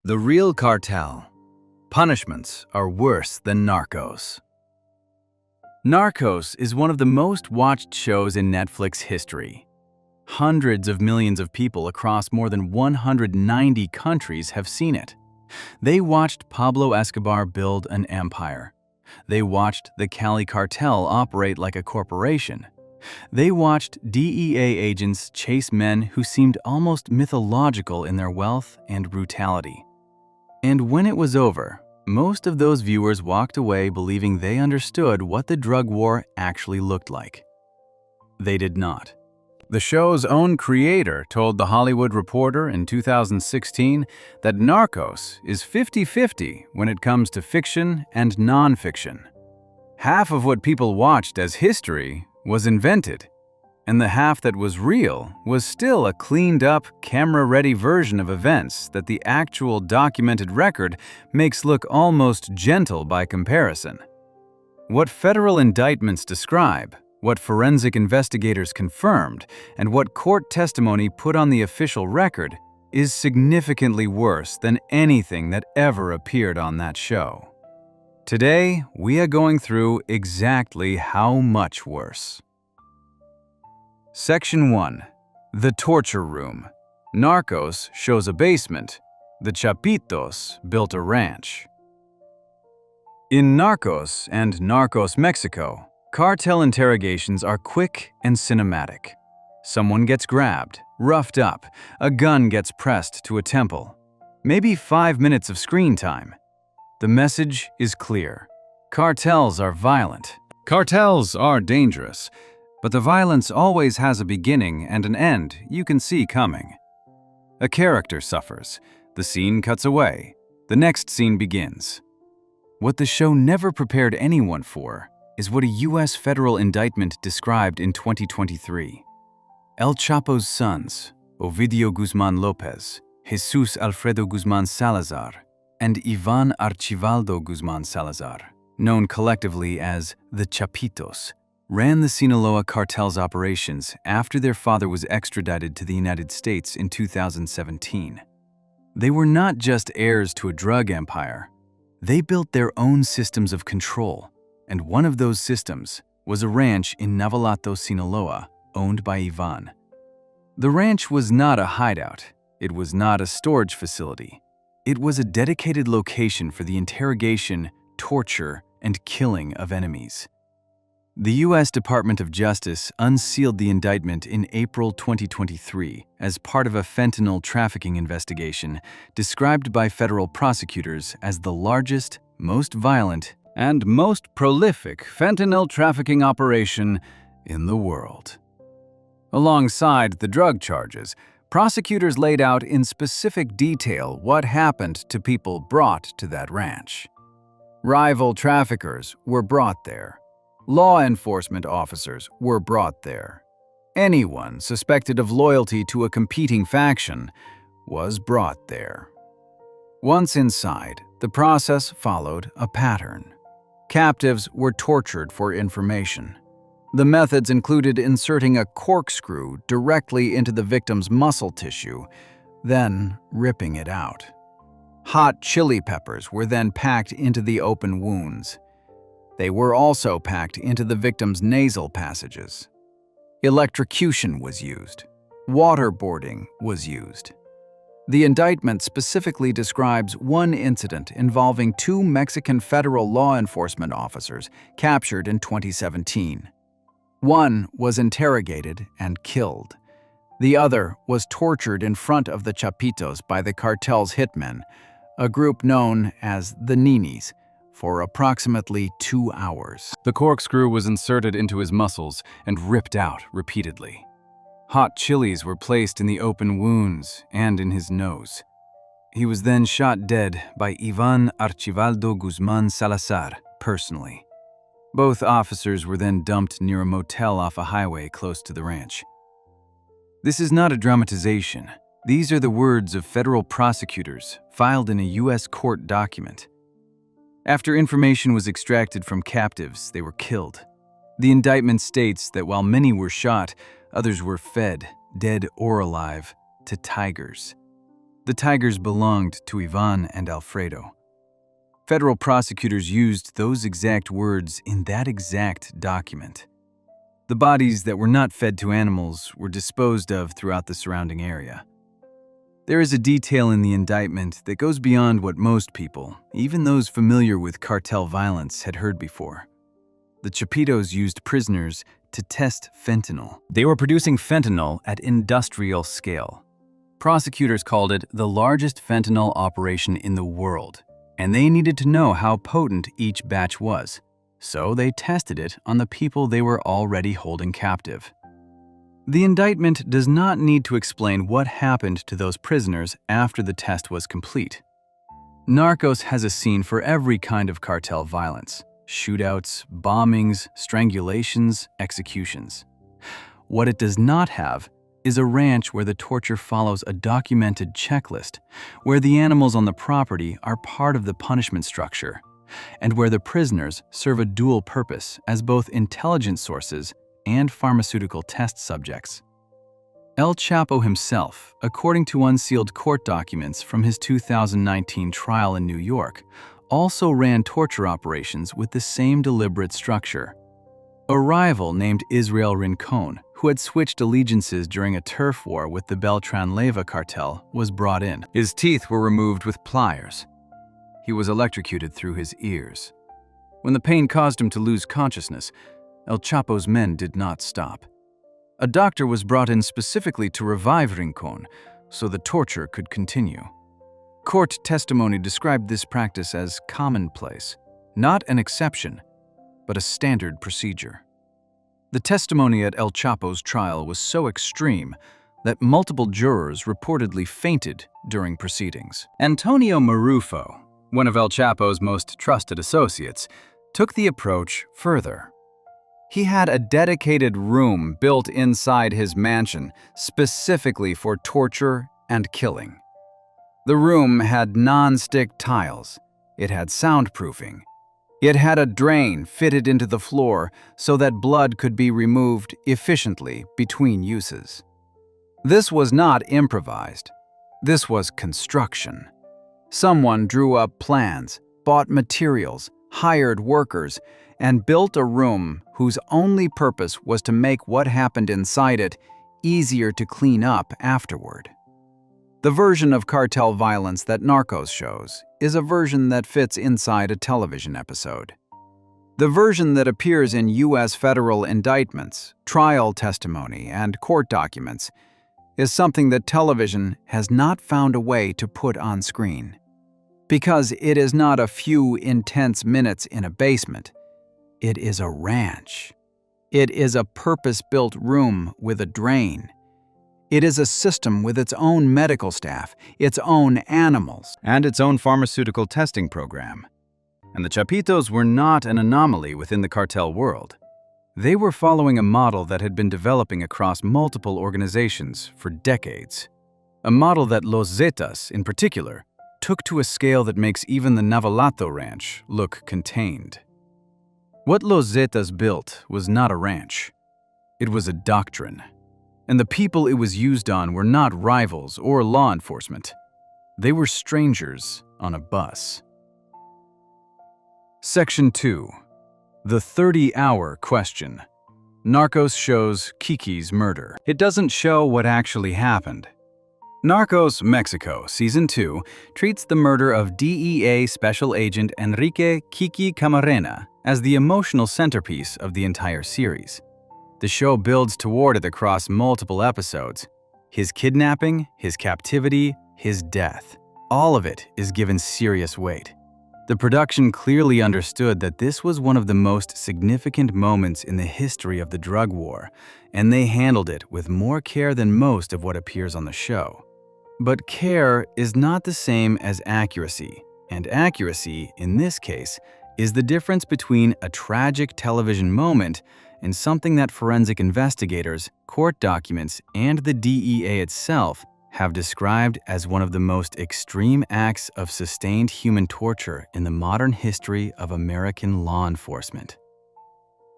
The real cartel. Punishments are worse than Narcos. Narcos is one of the most watched shows in Netflix history. Hundreds of millions of people across more than 190 countries have seen it. They watched Pablo Escobar build an empire. They watched the Cali cartel operate like a corporation. They watched DEA agents chase men who seemed almost mythological in their wealth and brutality. And when it was over, most of those viewers walked away believing they understood what the drug war actually looked like. They did not. The show's own creator told The Hollywood Reporter in 2016 that Narcos is 50-50 when it comes to fiction and nonfiction. Half of what people watched as history was invented, and the half that was real was still a cleaned-up, camera-ready version of events that the actual documented record makes look almost gentle by comparison. What federal indictments describe, what forensic investigators confirmed, and what court testimony put on the official record is significantly worse than anything that ever appeared on that show. Today, we are going through exactly how much worse. Section 1. The Torture Room. Narcos shows a basement. The Chapitos built a ranch. In Narcos and Narcos Mexico, cartel interrogations are quick and cinematic. Someone gets grabbed, roughed up, a gun gets pressed to a temple. Maybe 5 minutes of screen time. The message is clear. Cartels are violent. Cartels are dangerous. But the violence always has a beginning and an end you can see coming. A character suffers. The scene cuts away. The next scene begins. What the show never prepared anyone for is what a U.S. federal indictment described in 2023. El Chapo's sons, Ovidio Guzman Lopez, Jesus Alfredo Guzman Salazar, and Ivan Archivaldo Guzman Salazar, known collectively as the Chapitos, ran the Sinaloa cartel's operations after their father was extradited to the United States in 2017. They were not just heirs to a drug empire. They built their own systems of control, and one of those systems was a ranch in Navolato, Sinaloa, owned by Ivan. The ranch was not a hideout. It was not a storage facility. It was a dedicated location for the interrogation, torture, and killing of enemies. The U.S. Department of Justice unsealed the indictment in April 2023 as part of a fentanyl trafficking investigation described by federal prosecutors as the largest, most violent, and most prolific fentanyl trafficking operation in the world. Alongside the drug charges, prosecutors laid out in specific detail what happened to people brought to that ranch. Rival traffickers were brought there. Law enforcement officers were brought there. Anyone suspected of loyalty to a competing faction was brought there. Once inside, the process followed a pattern. Captives were tortured for information. The methods included inserting a corkscrew directly into the victim's muscle tissue, then ripping it out. Hot chili peppers were then packed into the open wounds. They were also packed into the victim's nasal passages. Electrocution was used. Waterboarding was used. The indictment specifically describes one incident involving 2 Mexican federal law enforcement officers captured in 2017. One was interrogated and killed. The other was tortured in front of the Chapitos by the cartel's hitmen, a group known as the Ninis, for approximately 2 hours. The corkscrew was inserted into his muscles and ripped out repeatedly. Hot chilies were placed in the open wounds and in his nose. He was then shot dead by Ivan Archivaldo Guzman Salazar personally. Both officers were then dumped near a motel off a highway close to the ranch. This is not a dramatization. These are the words of federal prosecutors filed in a U.S. court document. After information was extracted from captives, they were killed. The indictment states that while many were shot, others were fed, dead or alive, to tigers. The tigers belonged to Ivan and Alfredo. Federal prosecutors used those exact words in that exact document. The bodies that were not fed to animals were disposed of throughout the surrounding area. There is a detail in the indictment that goes beyond what most people, even those familiar with cartel violence, had heard before. The Chapitos used prisoners to test fentanyl. They were producing fentanyl at industrial scale. Prosecutors called it the largest fentanyl operation in the world, and they needed to know how potent each batch was, so they tested it on the people they were already holding captive. The indictment does not need to explain what happened to those prisoners after the test was complete. Narcos has a scene for every kind of cartel violence: shootouts, bombings, strangulations, executions. What it does not have is a ranch where the torture follows a documented checklist, where the animals on the property are part of the punishment structure, and where the prisoners serve a dual purpose as both intelligence sources and pharmaceutical test subjects. El Chapo himself, according to unsealed court documents from his 2019 trial in New York, also ran torture operations with the same deliberate structure. A rival named Israel Rincon, who had switched allegiances during a turf war with the Beltran-Leyva cartel, was brought in. His teeth were removed with pliers. He was electrocuted through his ears. When the pain caused him to lose consciousness, El Chapo's men did not stop. A doctor was brought in specifically to revive Rincon, so the torture could continue. Court testimony described this practice as commonplace, not an exception, but a standard procedure. The testimony at El Chapo's trial was so extreme that multiple jurors reportedly fainted during proceedings. Antonio Marufo, one of El Chapo's most trusted associates, took the approach further. He had a dedicated room built inside his mansion specifically for torture and killing. The room had non-stick tiles. It had soundproofing. It had a drain fitted into the floor so that blood could be removed efficiently between uses. This was not improvised. This was construction. Someone drew up plans, bought materials, hired workers, and built a room whose only purpose was to make what happened inside it easier to clean up afterward. The version of cartel violence that Narcos shows is a version that fits inside a television episode. The version that appears in U.S. federal indictments, trial testimony, and court documents is something that television has not found a way to put on screen. Because it is not a few intense minutes in a basement. It is a ranch. It is a purpose-built room with a drain. It is a system with its own medical staff, its own animals, and its own pharmaceutical testing program. And the Chapitos were not an anomaly within the cartel world. They were following a model that had been developing across multiple organizations for decades. A model that Los Zetas, in particular, took to a scale that makes even the Navalato ranch look contained. What Los Zetas built was not a ranch. It was a doctrine. And the people it was used on were not rivals or law enforcement. They were strangers on a bus. Section 2. The 30-hour question. Narcos shows Kiki's murder. It doesn't show what actually happened. Narcos Mexico Season 2 treats the murder of DEA Special Agent Enrique Kiki Camarena as the emotional centerpiece of the entire series. The show builds toward it across multiple episodes. His kidnapping, his captivity, his death. All of it is given serious weight. The production clearly understood that this was one of the most significant moments in the history of the drug war, and they handled it with more care than most of what appears on the show. But care is not the same as accuracy, and accuracy, in this case, is the difference between a tragic television moment and something that forensic investigators, court documents, and the DEA itself have described as one of the most extreme acts of sustained human torture in the modern history of American law enforcement.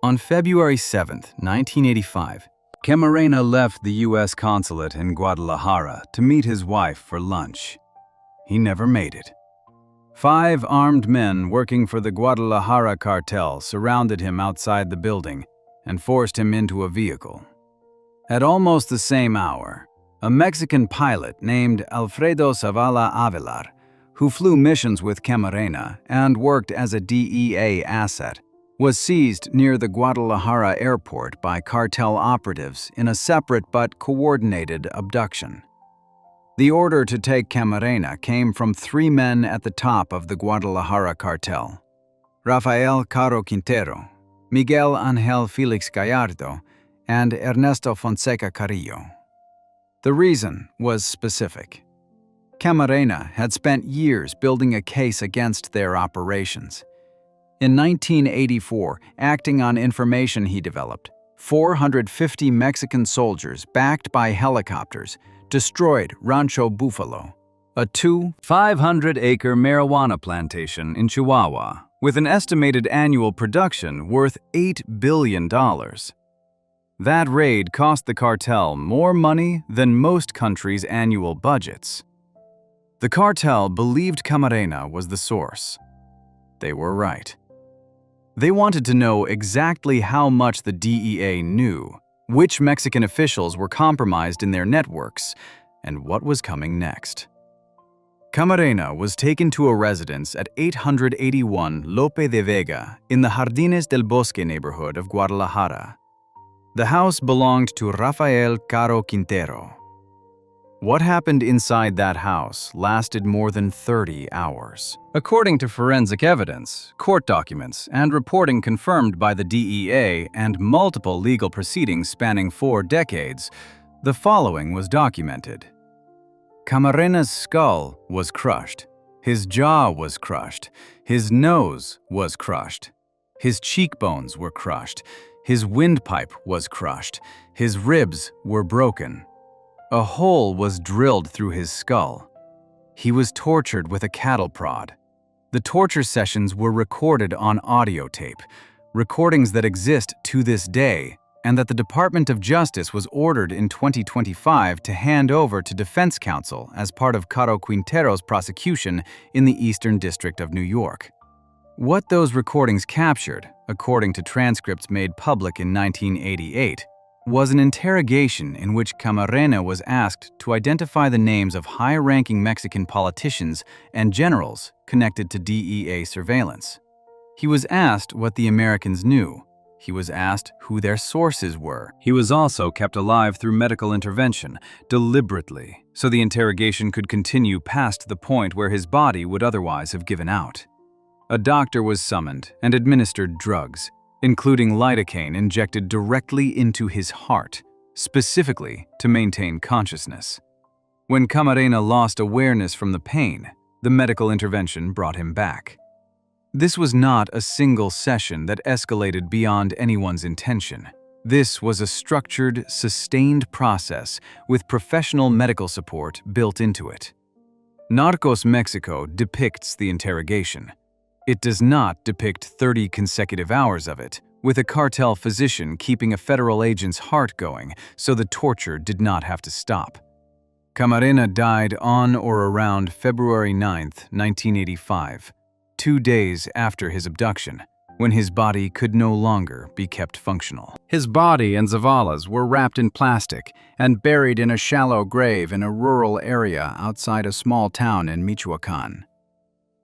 On February 7, 1985, Camarena left the U.S. consulate in Guadalajara to meet his wife for lunch. he never made it. 5 armed men working for the Guadalajara cartel surrounded him outside the building and forced him into a vehicle. At almost the same hour, a Mexican pilot named Alfredo Zavala Avelar, who flew missions with Camarena and worked as a DEA asset, was seized near the Guadalajara airport by cartel operatives in a separate but coordinated abduction. The order to take Camarena came from 3 men at the top of the Guadalajara cartel: Rafael Caro Quintero, Miguel Ángel Félix Gallardo, and Ernesto Fonseca Carrillo. The reason was specific. Camarena had spent years building a case against their operations. In 1984, acting on information he developed, 450 Mexican soldiers backed by helicopters destroyed Rancho Buffalo, a 500-acre marijuana plantation in Chihuahua, with an estimated annual production worth $8 billion. That raid cost the cartel more money than most countries' annual budgets. The cartel believed Camarena was the source. They were right. They wanted to know exactly how much the DEA knew, which Mexican officials were compromised in their networks, and what was coming next. Camarena was taken to a residence at 881 Lope de Vega in the Jardines del Bosque neighborhood of Guadalajara. The house belonged to Rafael Caro Quintero. What happened inside that house lasted more than 30 hours. According to forensic evidence, court documents, and reporting confirmed by the DEA and multiple legal proceedings spanning 4 decades, the following was documented. Camarena's skull was crushed. His jaw was crushed. His nose was crushed. His cheekbones were crushed. His windpipe was crushed. His ribs were broken. A hole was drilled through his skull. He was tortured with a cattle prod. The torture sessions were recorded on audio tape, recordings that exist to this day, and that the Department of Justice was ordered in 2025 to hand over to defense counsel as part of Caro Quintero's prosecution in the Eastern District of New York. What those recordings captured, according to transcripts made public in 1988, was an interrogation in which Camarena was asked to identify the names of high-ranking Mexican politicians and generals connected to DEA surveillance. He was asked what the Americans knew. He was asked who their sources were. He was also kept alive through medical intervention, deliberately, so the interrogation could continue past the point where his body would otherwise have given out. A doctor was summoned and administered drugs, including lidocaine injected directly into his heart, specifically to maintain consciousness. When Camarena lost awareness from the pain, the medical intervention brought him back. This was not a single session that escalated beyond anyone's intention. This was a structured, sustained process with professional medical support built into it. Narcos Mexico depicts the interrogation. It does not depict 30 consecutive hours of it, with a cartel physician keeping a federal agent's heart going so the torture did not have to stop. Camarena died on or around February 9, 1985, 2 days after his abduction, when his body could no longer be kept functional. His body and Zavala's were wrapped in plastic and buried in a shallow grave in a rural area outside a small town in Michoacan.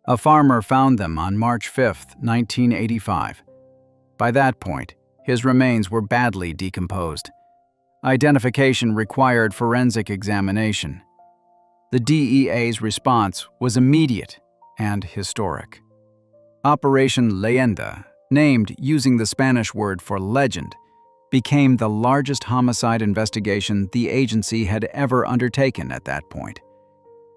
A farmer found them on March 5, 1985. By that point, his remains were badly decomposed. Identification required forensic examination. The DEA's response was immediate and historic. Operation Leyenda, named using the Spanish word for legend, became the largest homicide investigation the agency had ever undertaken at that point.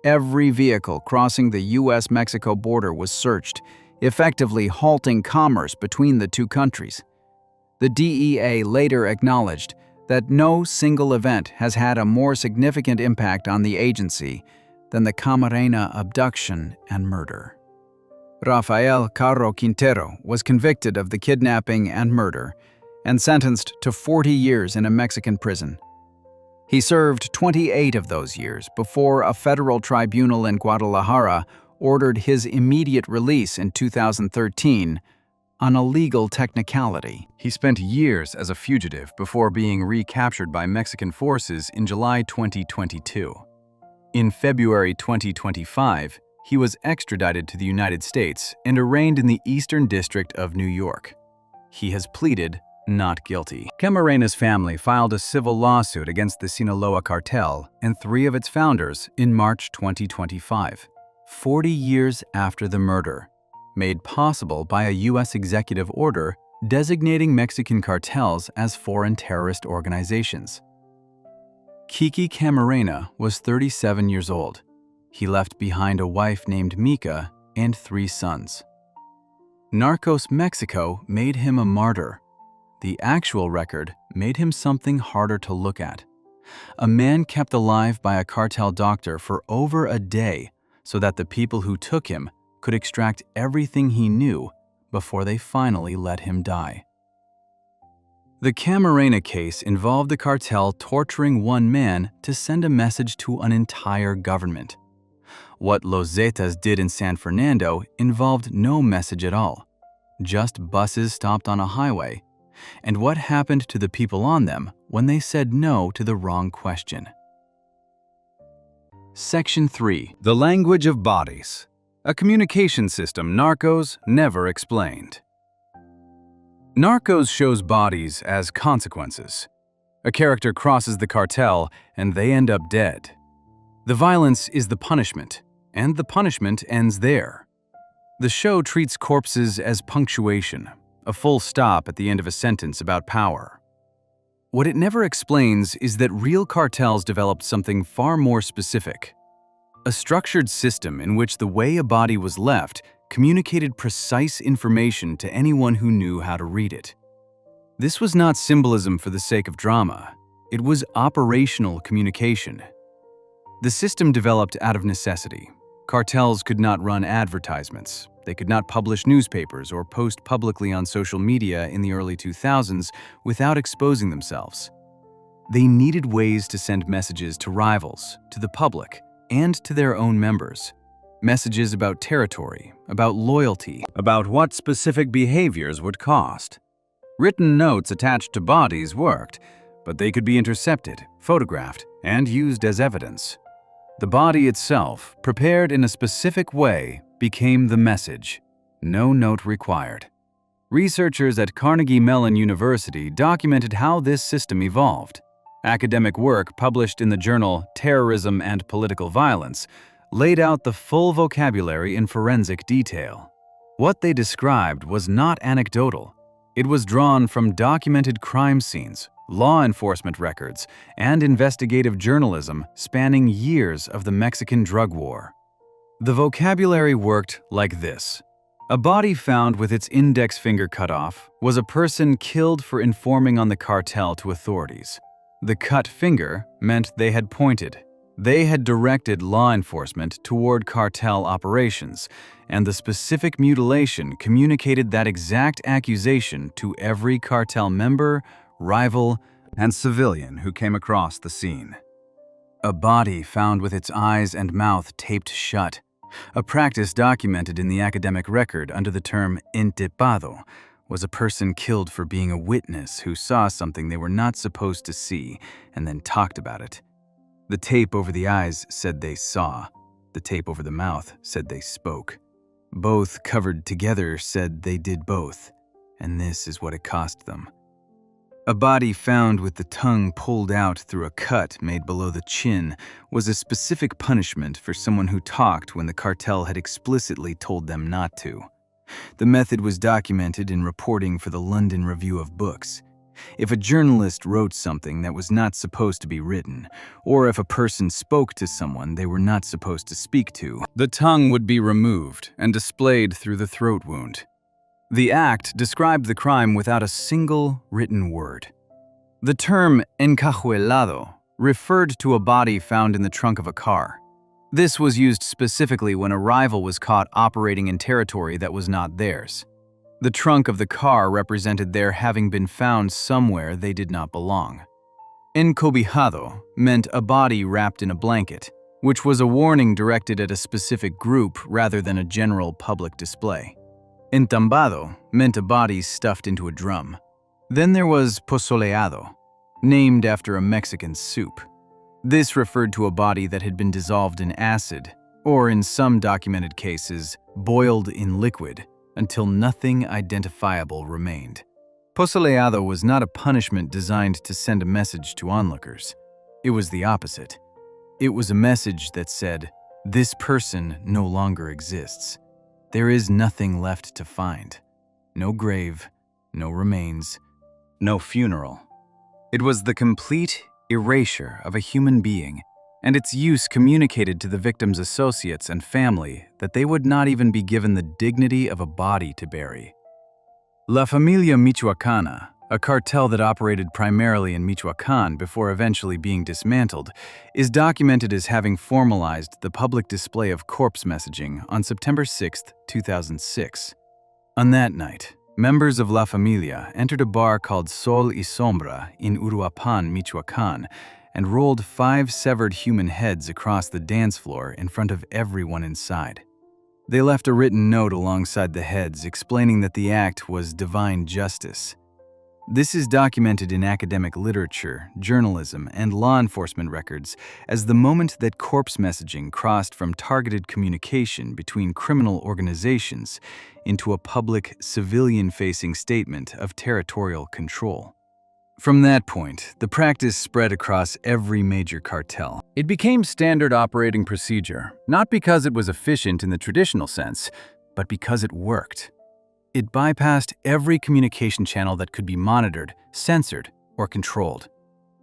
Every vehicle crossing the U.S.-Mexico border was searched, effectively halting commerce between the 2 countries. The DEA later acknowledged that no single event has had a more significant impact on the agency than the Camarena abduction and murder. Rafael Caro Quintero was convicted of the kidnapping and murder and sentenced to 40 years in a Mexican prison. He served 28 of those years before a federal tribunal in Guadalajara ordered his immediate release in 2013 on a legal technicality. He spent years as a fugitive before being recaptured by Mexican forces in July 2022. In February 2025, he was extradited to the United States and arraigned in the Eastern District of New York. He has pleaded not guilty. Camarena's family filed a civil lawsuit against the Sinaloa Cartel and 3 of its founders in March 2025, 40 years after the murder, made possible by a U.S. executive order designating Mexican cartels as foreign terrorist organizations. Kiki Camarena was 37 years old. He left behind a wife named Mica and 3 sons. Narcos Mexico made him a martyr. The actual record made him something harder to look at. A man kept alive by a cartel doctor for over a day so that the people who took him could extract everything he knew before they finally let him die. The Camarena case involved the cartel torturing one man to send a message to an entire government. What Los Zetas did in San Fernando involved no message at all, just buses stopped on a highway, and what happened to the people on them when they said no to the wrong question. Section 3. The language of bodies. A communication system Narcos never explained. Narcos shows bodies as consequences. A character crosses the cartel and they end up dead. The violence is the punishment, and the punishment ends there. The show treats corpses as punctuation, a full stop at the end of a sentence about power. What it never explains is that real cartels developed something far more specific. A structured system in which the way a body was left communicated precise information to anyone who knew how to read it. This was not symbolism for the sake of drama. It was operational communication. The system developed out of necessity. Cartels could not run advertisements. They could not publish newspapers or post publicly on social media in the early 2000s without exposing themselves. They needed ways to send messages to rivals, to the public, and to their own members. Messages about territory, about loyalty, about what specific behaviors would cost. Written notes attached to bodies worked, but they could be intercepted, photographed, and used as evidence. The body itself, prepared in a specific way, became the message. No note required. Researchers at Carnegie Mellon University documented how this system evolved. Academic work published in the journal Terrorism and Political Violence laid out the full vocabulary in forensic detail. What they described was not anecdotal. It was drawn from documented crime scenes, law enforcement records, and investigative journalism spanning years of the Mexican drug war. The vocabulary worked like this. A body found with its index finger cut off was a person killed for informing on the cartel to authorities. The cut finger meant they had pointed. They had directed law enforcement toward cartel operations, and the specific mutilation communicated that exact accusation to every cartel member, rival, and civilian who came across the scene. A body found with its eyes and mouth taped shut, a practice documented in the academic record under the term intipado, was a person killed for being a witness who saw something they were not supposed to see and then talked about it. The tape over the eyes said they saw. The tape over the mouth said they spoke. Both covered together said they did both, and this is what it cost them. A body found with the tongue pulled out through a cut made below the chin was a specific punishment for someone who talked when the cartel had explicitly told them not to. The method was documented in reporting for the London Review of Books. If a journalist wrote something that was not supposed to be written, or if a person spoke to someone they were not supposed to speak to, the tongue would be removed and displayed through the throat wound. The act described the crime without a single written word. The term encajuelado referred to a body found in the trunk of a car. This was used specifically when a rival was caught operating in territory that was not theirs. The trunk of the car represented their having been found somewhere they did not belong. Encobijado meant a body wrapped in a blanket, which was a warning directed at a specific group rather than a general public display. Entambado meant a body stuffed into a drum. Then there was pozoleado, named after a Mexican soup. This referred to a body that had been dissolved in acid, or in some documented cases, boiled in liquid, until nothing identifiable remained. Pozoleado was not a punishment designed to send a message to onlookers. It was the opposite. It was a message that said, "This person no longer exists. There is nothing left to find. No grave, no remains, no funeral." It was the complete erasure of a human being, and its use communicated to the victim's associates and family that they would not even be given the dignity of a body to bury. La Familia Michoacana, a cartel that operated primarily in Michoacán before eventually being dismantled, is documented as having formalized the public display of corpse messaging on September 6, 2006. On that night, members of La Familia entered a bar called Sol y Sombra in Uruapan, Michoacán, and rolled 5 severed human heads across the dance floor in front of everyone inside. They left a written note alongside the heads explaining that the act was divine justice. This is documented in academic literature, journalism, and law enforcement records as the moment that corpse messaging crossed from targeted communication between criminal organizations into a public, civilian-facing statement of territorial control. From that point, the practice spread across every major cartel. It became standard operating procedure, not because it was efficient in the traditional sense, but because it worked. It bypassed every communication channel that could be monitored, censored, or controlled.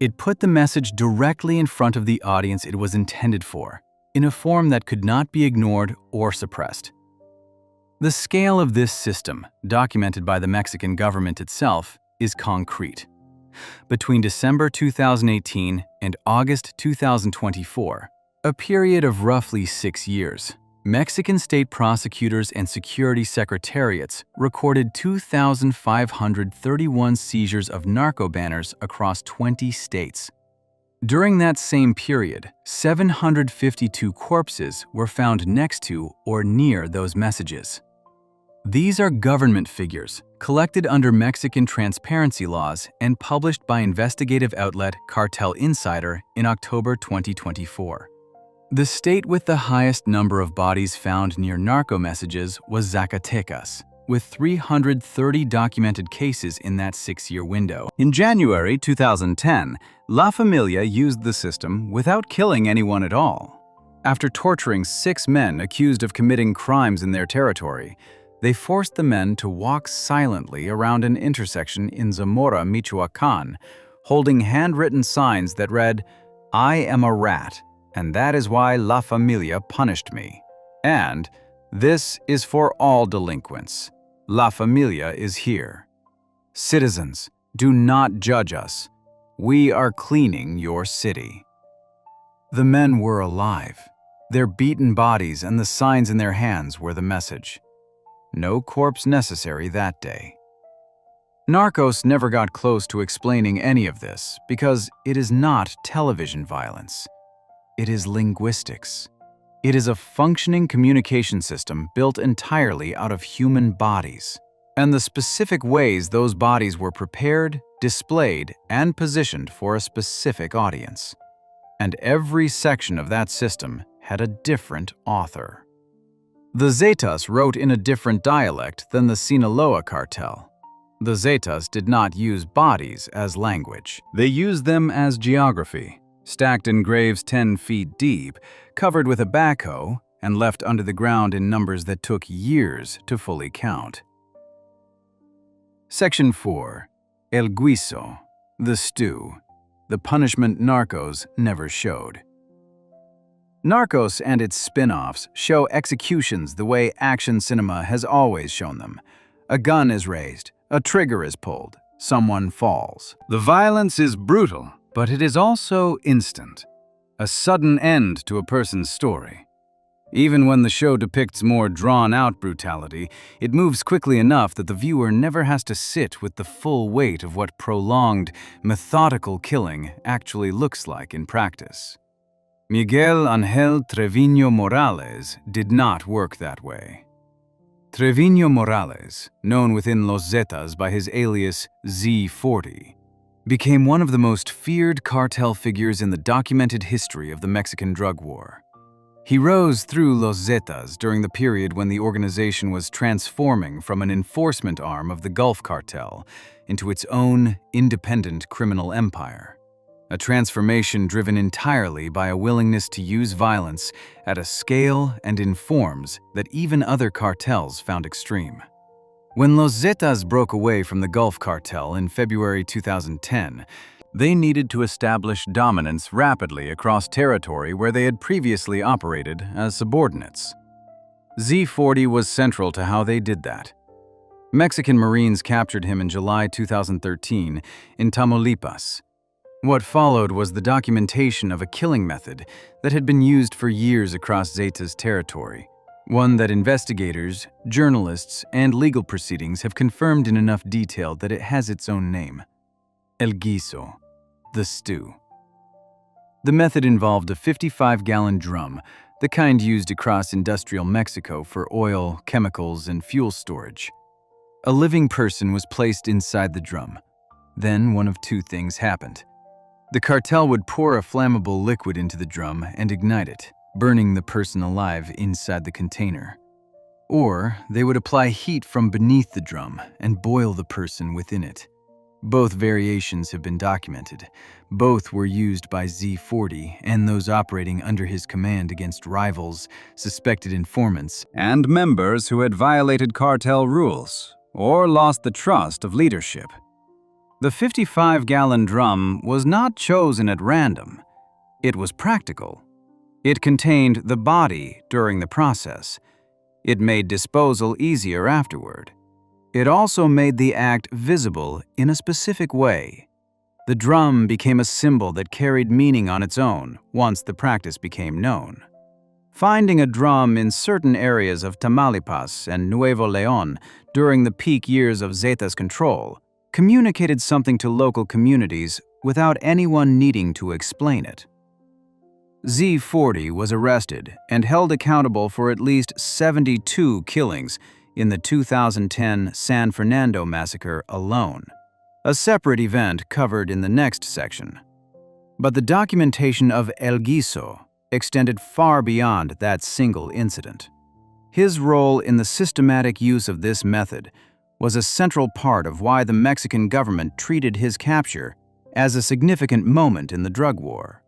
It put the message directly in front of the audience it was intended for, in a form that could not be ignored or suppressed. The scale of this system, documented by the Mexican government itself, is concrete. Between December 2018 and August 2024, a period of roughly 6 years, Mexican state prosecutors and security secretariats recorded 2,531 seizures of narco banners across 20 states. During that same period, 752 corpses were found next to or near those messages. These are government figures, collected under Mexican transparency laws and published by investigative outlet Cartel Insider in October 2024. The state with the highest number of bodies found near narco messages was Zacatecas, with 330 documented cases in that 6-year window. In January 2010, La Familia used the system without killing anyone at all. After torturing 6 men accused of committing crimes in their territory, they forced the men to walk silently around an intersection in Zamora, Michoacán, holding handwritten signs that read, "I am a rat, and that is why La Familia punished me," and "This is for all delinquents. La Familia is here. Citizens, do not judge us. We are cleaning your city." The men were alive. Their beaten bodies and the signs in their hands were the message. No corpse necessary that day. Narcos never got close to explaining any of this because it is not television violence. It is linguistics. It is a functioning communication system built entirely out of human bodies, and the specific ways those bodies were prepared, displayed, and positioned for a specific audience. And every section of that system had a different author. The Zetas wrote in a different dialect than the Sinaloa cartel. The Zetas did not use bodies as language. They used them as geography, stacked in graves 10 feet deep, covered with a backhoe, and left under the ground in numbers that took years to fully count. Section 4. El Guiso, the stew, the punishment Narcos never showed. Narcos and its spin-offs show executions the way action cinema has always shown them. A gun is raised, a trigger is pulled, someone falls. The violence is brutal, but it is also instant. A sudden end to a person's story. Even when the show depicts more drawn-out brutality, it moves quickly enough that the viewer never has to sit with the full weight of what prolonged, methodical killing actually looks like in practice. Miguel Ángel Treviño Morales did not work that way. Treviño Morales, known within Los Zetas by his alias Z40, became one of the most feared cartel figures in the documented history of the Mexican drug war. He rose through Los Zetas during the period when the organization was transforming from an enforcement arm of the Gulf Cartel into its own independent criminal empire. A transformation driven entirely by a willingness to use violence at a scale and in forms that even other cartels found extreme. When Los Zetas broke away from the Gulf Cartel in February 2010, they needed to establish dominance rapidly across territory where they had previously operated as subordinates. Z40 was central to how they did that. Mexican Marines captured him in July 2013 in Tamaulipas. What followed was the documentation of a killing method that had been used for years across Zeta's territory, one that investigators, journalists, and legal proceedings have confirmed in enough detail that it has its own name: El Guiso, the stew. The method involved a 55-gallon drum, the kind used across industrial Mexico for oil, chemicals, and fuel storage. A living person was placed inside the drum. Then one of two things happened. The cartel would pour a flammable liquid into the drum and ignite it, burning the person alive inside the container. Or they would apply heat from beneath the drum and boil the person within it. Both variations have been documented. Both were used by Z40 and those operating under his command against rivals, suspected informants, and members who had violated cartel rules or lost the trust of leadership. The 55-gallon drum was not chosen at random. It was practical. It contained the body during the process. It made disposal easier afterward. It also made the act visible in a specific way. The drum became a symbol that carried meaning on its own once the practice became known. Finding a drum in certain areas of Tamaulipas and Nuevo León during the peak years of Zeta's control communicated something to local communities without anyone needing to explain it. Z40 was arrested and held accountable for at least 72 killings in the 2010 San Fernando massacre alone, a separate event covered in the next section. But the documentation of El Guiso extended far beyond that single incident. His role in the systematic use of this method was a central part of why the Mexican government treated his capture as a significant moment in the drug war.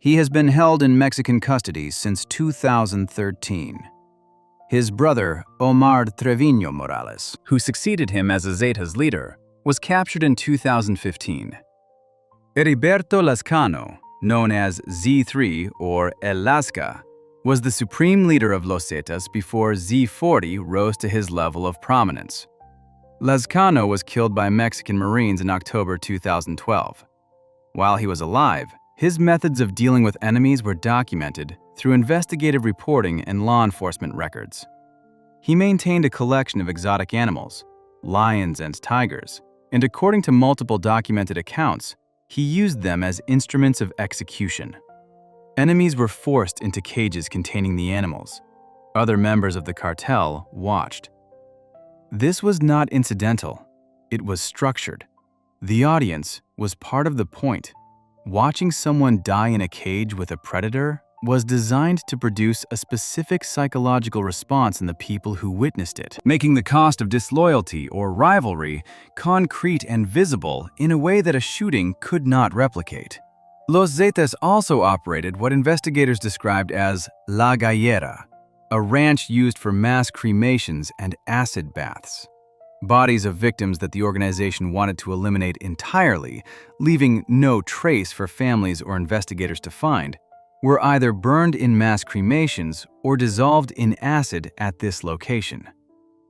He has been held in Mexican custody since 2013. His brother, Omar Treviño Morales, who succeeded him as a Zeta's leader, was captured in 2015. Heriberto Lazcano, known as Z3 or El Lasca, was the supreme leader of Los Zetas before Z40 rose to his level of prominence. Lazcano was killed by Mexican Marines in October 2012. While he was alive, his methods of dealing with enemies were documented through investigative reporting and law enforcement records. He maintained a collection of exotic animals, lions and tigers, and according to multiple documented accounts, he used them as instruments of execution. Enemies were forced into cages containing the animals. Other members of the cartel watched. This was not incidental. It was structured. The audience was part of the point. Watching someone die in a cage with a predator was designed to produce a specific psychological response in the people who witnessed it, making the cost of disloyalty or rivalry concrete and visible in a way that a shooting could not replicate. Los Zetas also operated what investigators described as La Gallera, a ranch used for mass cremations and acid baths. Bodies of victims that the organization wanted to eliminate entirely, leaving no trace for families or investigators to find, were either burned in mass cremations or dissolved in acid at this location.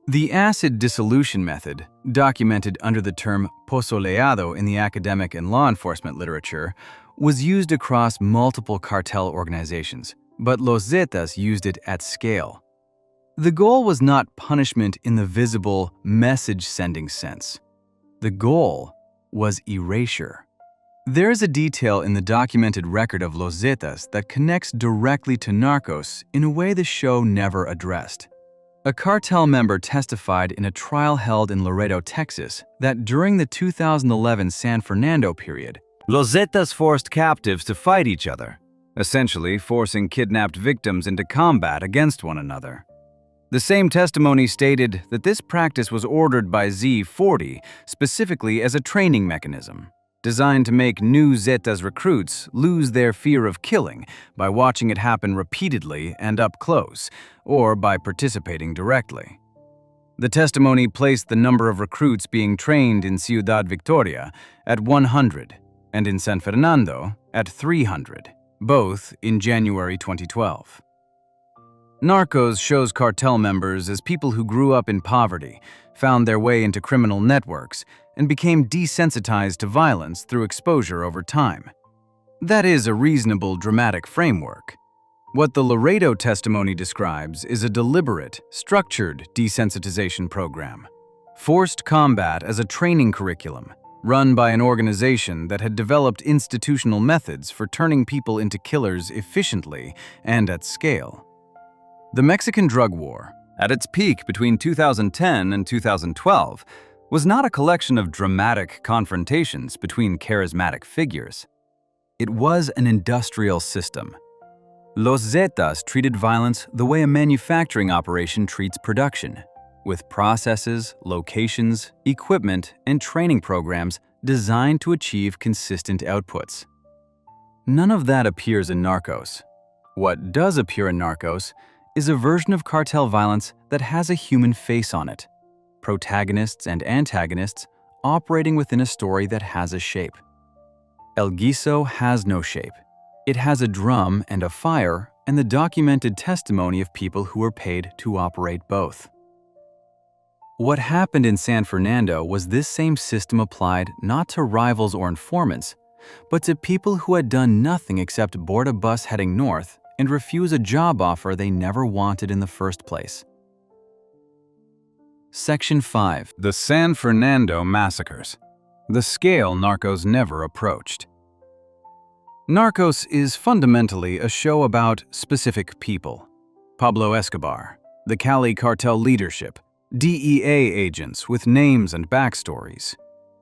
The acid dissolution method, documented under the term pozoleado in the academic and law enforcement literature, was used across multiple cartel organizations, but Los Zetas used it at scale. The goal was not punishment in the visible, message-sending sense. The goal was erasure. There is a detail in the documented record of Los Zetas that connects directly to Narcos in a way the show never addressed. A cartel member testified in a trial held in Laredo, Texas, that during the 2011 San Fernando period, Los Zetas forced captives to fight each other, essentially forcing kidnapped victims into combat against one another. The same testimony stated that this practice was ordered by Z40 specifically as a training mechanism, designed to make new Zetas recruits lose their fear of killing by watching it happen repeatedly and up close, or by participating directly. The testimony placed the number of recruits being trained in Ciudad Victoria at 100 and in San Fernando at 300, both in January 2012. Narcos shows cartel members as people who grew up in poverty, found their way into criminal networks, and became desensitized to violence through exposure over time. That is a reasonable dramatic framework. What the Laredo testimony describes is a deliberate, structured desensitization program. Forced combat as a training curriculum, run by an organization that had developed institutional methods for turning people into killers efficiently and at scale. The Mexican drug war, at its peak between 2010 and 2012, was not a collection of dramatic confrontations between charismatic figures. It was an industrial system. Los Zetas treated violence the way a manufacturing operation treats production, with processes, locations, equipment, and training programs designed to achieve consistent outputs. None of that appears in Narcos. What does appear in Narcos is a version of cartel violence that has a human face on it. Protagonists and antagonists operating within a story that has a shape. El Guiso has no shape. It has a drum and a fire and the documented testimony of people who were paid to operate both. What happened in San Fernando was this same system applied not to rivals or informants, but to people who had done nothing except board a bus heading north and refuse a job offer they never wanted in the first place. Section 5. The San Fernando Massacres. The scale Narcos never approached. Narcos is fundamentally a show about specific people. Pablo Escobar, the Cali cartel leadership, DEA agents with names and backstories.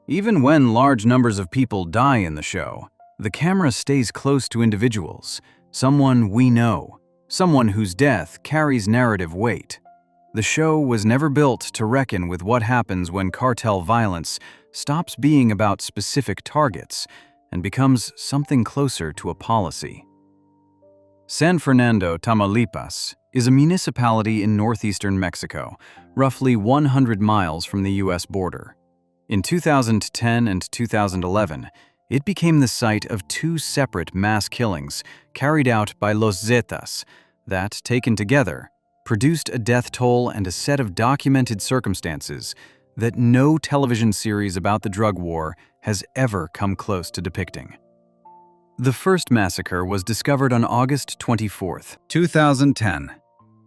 Even when large numbers of people die in the show, the camera stays close to individuals, someone we know, someone whose death carries narrative weight. The show was never built to reckon with what happens when cartel violence stops being about specific targets and becomes something closer to a policy. San Fernando, Tamaulipas, is a municipality in northeastern Mexico, roughly 100 miles from the U.S. border. In 2010 and 2011, it became the site of two separate mass killings carried out by Los Zetas that, taken together, produced a death toll and a set of documented circumstances that no television series about the drug war has ever come close to depicting. The first massacre was discovered on August 24, 2010.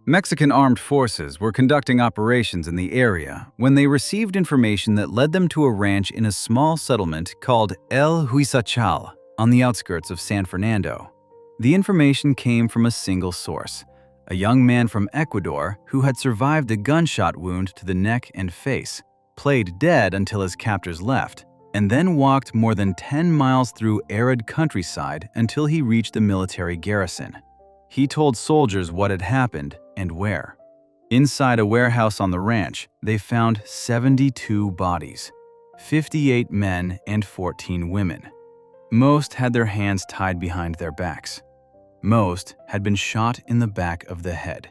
Mexican armed forces were conducting operations in the area when they received information that led them to a ranch in a small settlement called El Huizachal on the outskirts of San Fernando. The information came from a single source, a young man from Ecuador who had survived a gunshot wound to the neck and face, played dead until his captors left, and then walked more than 10 miles through arid countryside until he reached the military garrison. He told soldiers what had happened and where. Inside a warehouse on the ranch, they found 72 bodies, 58 men and 14 women. Most had their hands tied behind their backs. Most had been shot in the back of the head.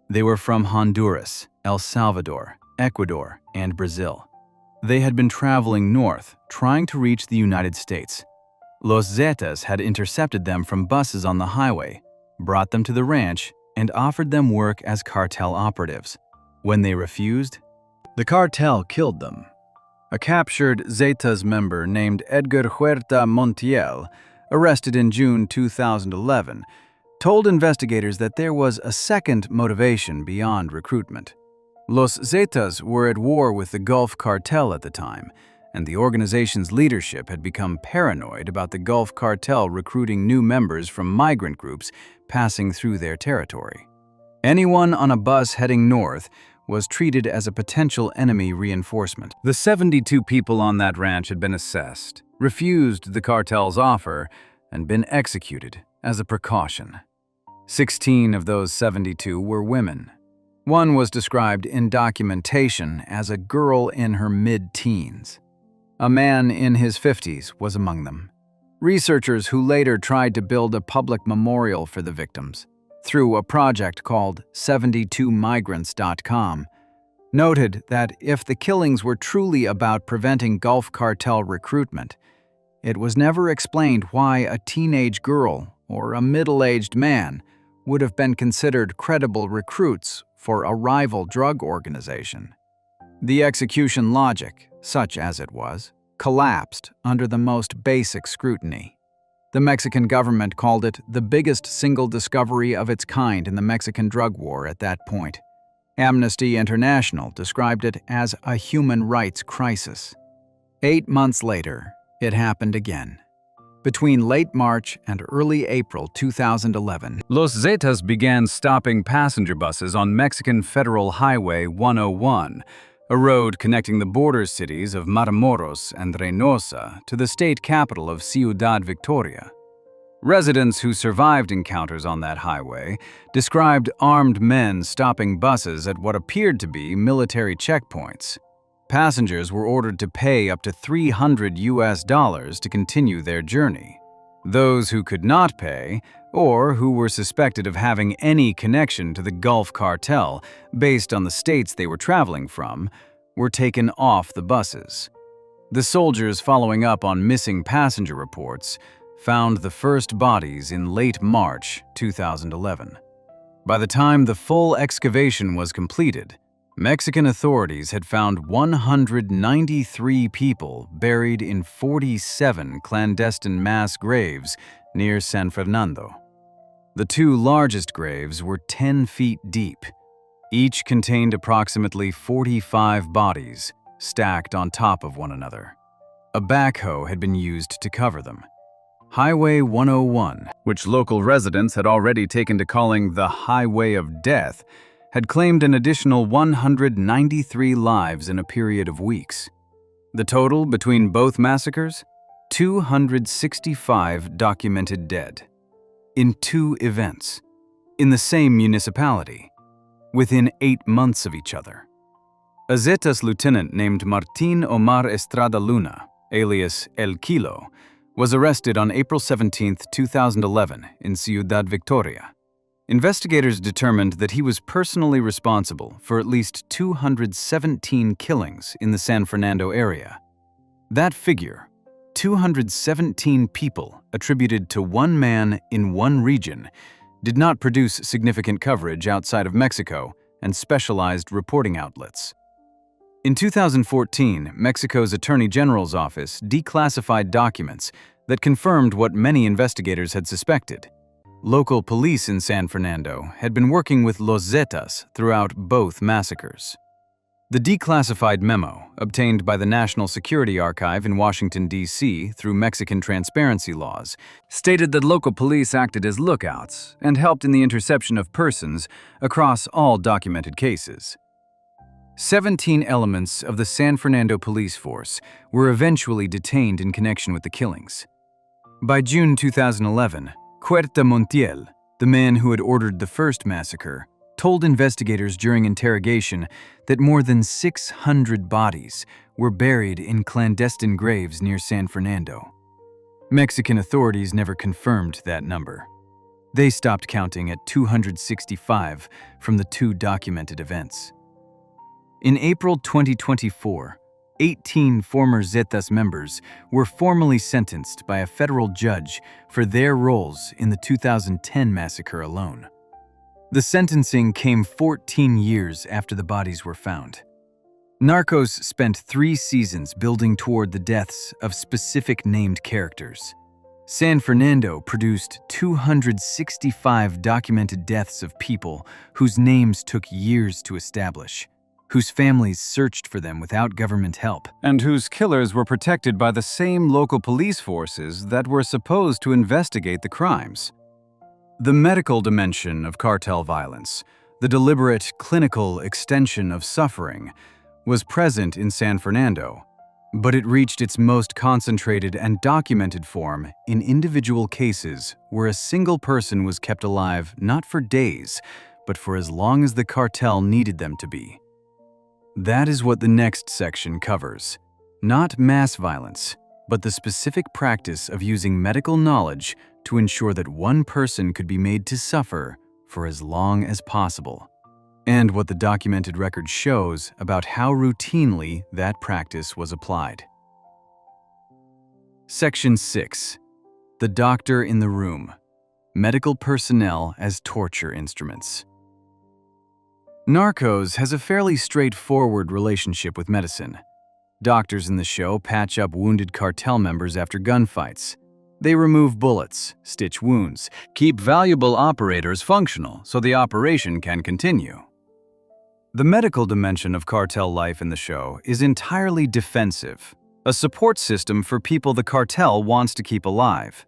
They were from Honduras, El Salvador, Ecuador, and Brazil. They had been traveling north, trying to reach the United States. Los Zetas had intercepted them from buses on the highway, brought them to the ranch, and offered them work as cartel operatives. When they refused, the cartel killed them. A captured Zetas member named Edgar Huerta Montiel, arrested in June 2011, told investigators that there was a second motivation beyond recruitment. Los Zetas were at war with the Gulf Cartel at the time, and the organization's leadership had become paranoid about the Gulf Cartel recruiting new members from migrant groups passing through their territory. Anyone on a bus heading north was treated as a potential enemy reinforcement. The 72 people on that ranch had been assessed, refused the cartel's offer, and been executed as a precaution. 16 of those 72 were women. One was described in documentation as a girl in her mid-teens. A man in his 50s was among them. Researchers who later tried to build a public memorial for the victims through a project called 72migrants.com noted that if the killings were truly about preventing Gulf Cartel recruitment, it was never explained why a teenage girl or a middle-aged man would have been considered credible recruits for a rival drug organization. The execution logic, such as it was, collapsed under the most basic scrutiny. The Mexican government called it the biggest single discovery of its kind in the Mexican drug war at that point. Amnesty International described it as a human rights crisis. 8 months later, it happened again. Between late March and early April 2011, Los Zetas began stopping passenger buses on Mexican Federal Highway 101, a road connecting the border cities of Matamoros and Reynosa to the state capital of Ciudad Victoria. Residents who survived encounters on that highway described armed men stopping buses at what appeared to be military checkpoints. Passengers were ordered to pay up to $300 to continue their journey. Those who could not pay, or who were suspected of having any connection to the Gulf Cartel based on the states they were traveling from, were taken off the buses. The soldiers following up on missing passenger reports found the first bodies in late March 2011. By the time the full excavation was completed, Mexican authorities had found 193 people buried in 47 clandestine mass graves near San Fernando. The two largest graves were 10 feet deep. Each contained approximately 45 bodies, stacked on top of one another. A backhoe had been used to cover them. Highway 101, which local residents had already taken to calling the Highway of Death, had claimed an additional 193 lives in a period of weeks. The total between both massacres? 265 documented dead. In 2 events. In the same municipality. Within 8 months of each other. A Zetas lieutenant named Martín Omar Estrada Luna, alias El Kilo, was arrested on April 17, 2011 in Ciudad Victoria. Investigators determined that he was personally responsible for at least 217 killings in the San Fernando area. That figure, 217 people attributed to one man in one region, did not produce significant coverage outside of Mexico and specialized reporting outlets. In 2014, Mexico's Attorney General's office declassified documents that confirmed what many investigators had suspected. Local police in San Fernando had been working with Los Zetas throughout both massacres. The declassified memo, obtained by the National Security Archive in Washington, D.C. through Mexican transparency laws, stated that local police acted as lookouts and helped in the interception of persons across all documented cases. 17 elements of the San Fernando police force were eventually detained in connection with the killings. By June 2011, Huerta Montiel, the man who had ordered the first massacre, told investigators during interrogation that more than 600 bodies were buried in clandestine graves near San Fernando. Mexican authorities never confirmed that number. They stopped counting at 265 from the 2 documented events. In April 2024, 18 former Zetas members were formally sentenced by a federal judge for their roles in the 2010 massacre alone. The sentencing came 14 years after the bodies were found. Narcos spent 3 seasons building toward the deaths of specific named characters. San Fernando produced 265 documented deaths of people whose names took years to establish, whose families searched for them without government help, and whose killers were protected by the same local police forces that were supposed to investigate the crimes. The medical dimension of cartel violence, the deliberate clinical extension of suffering, was present in San Fernando, but it reached its most concentrated and documented form in individual cases where a single person was kept alive not for days, but for as long as the cartel needed them to be. That is what the next section covers. Not mass violence, but the specific practice of using medical knowledge to ensure that one person could be made to suffer for as long as possible, and what the documented record shows about how routinely that practice was applied. Section 6. The doctor in the room. Medical personnel as torture instruments. Narcos has a fairly straightforward relationship with medicine. Doctors in the show patch up wounded cartel members after gunfights. They remove bullets, stitch wounds, keep valuable operators functional so the operation can continue. The medical dimension of cartel life in the show is entirely defensive, a support system for people the cartel wants to keep alive.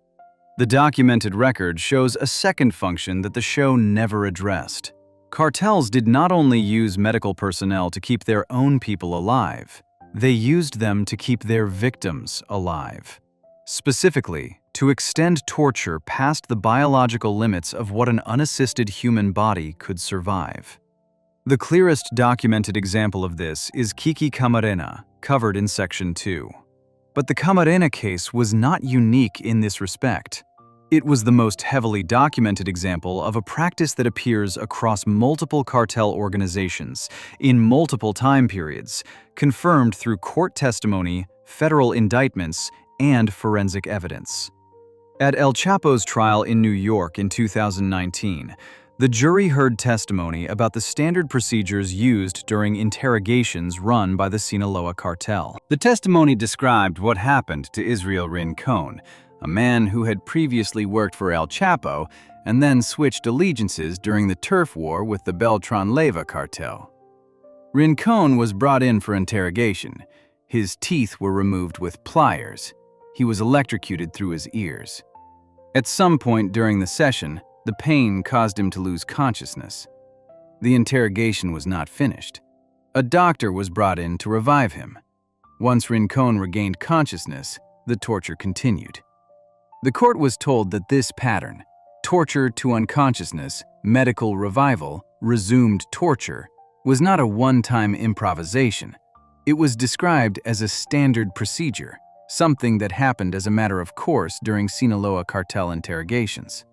The documented record shows a second function that the show never addressed. Cartels did not only use medical personnel to keep their own people alive, they used them to keep their victims alive. Specifically, to extend torture past the biological limits of what an unassisted human body could survive. The clearest documented example of this is Kiki Camarena, covered in Section 2. But the Camarena case was not unique in this respect. It was the most heavily documented example of a practice that appears across multiple cartel organizations in multiple time periods, confirmed through court testimony, federal indictments, and forensic evidence. At El Chapo's trial in New York in 2019, the jury heard testimony about the standard procedures used during interrogations run by the Sinaloa cartel. The testimony described what happened to Israel Rincon, a man who had previously worked for El Chapo and then switched allegiances during the turf war with the Beltran Leyva cartel. Rincon was brought in for interrogation. His teeth were removed with pliers. He was electrocuted through his ears. At some point during the session, the pain caused him to lose consciousness. The interrogation was not finished. A doctor was brought in to revive him. Once Rincon regained consciousness, the torture continued. The court was told that this pattern, torture to unconsciousness, medical revival, resumed torture, was not a one-time improvisation. It was described as a standard procedure, something that happened as a matter of course during Sinaloa cartel interrogations.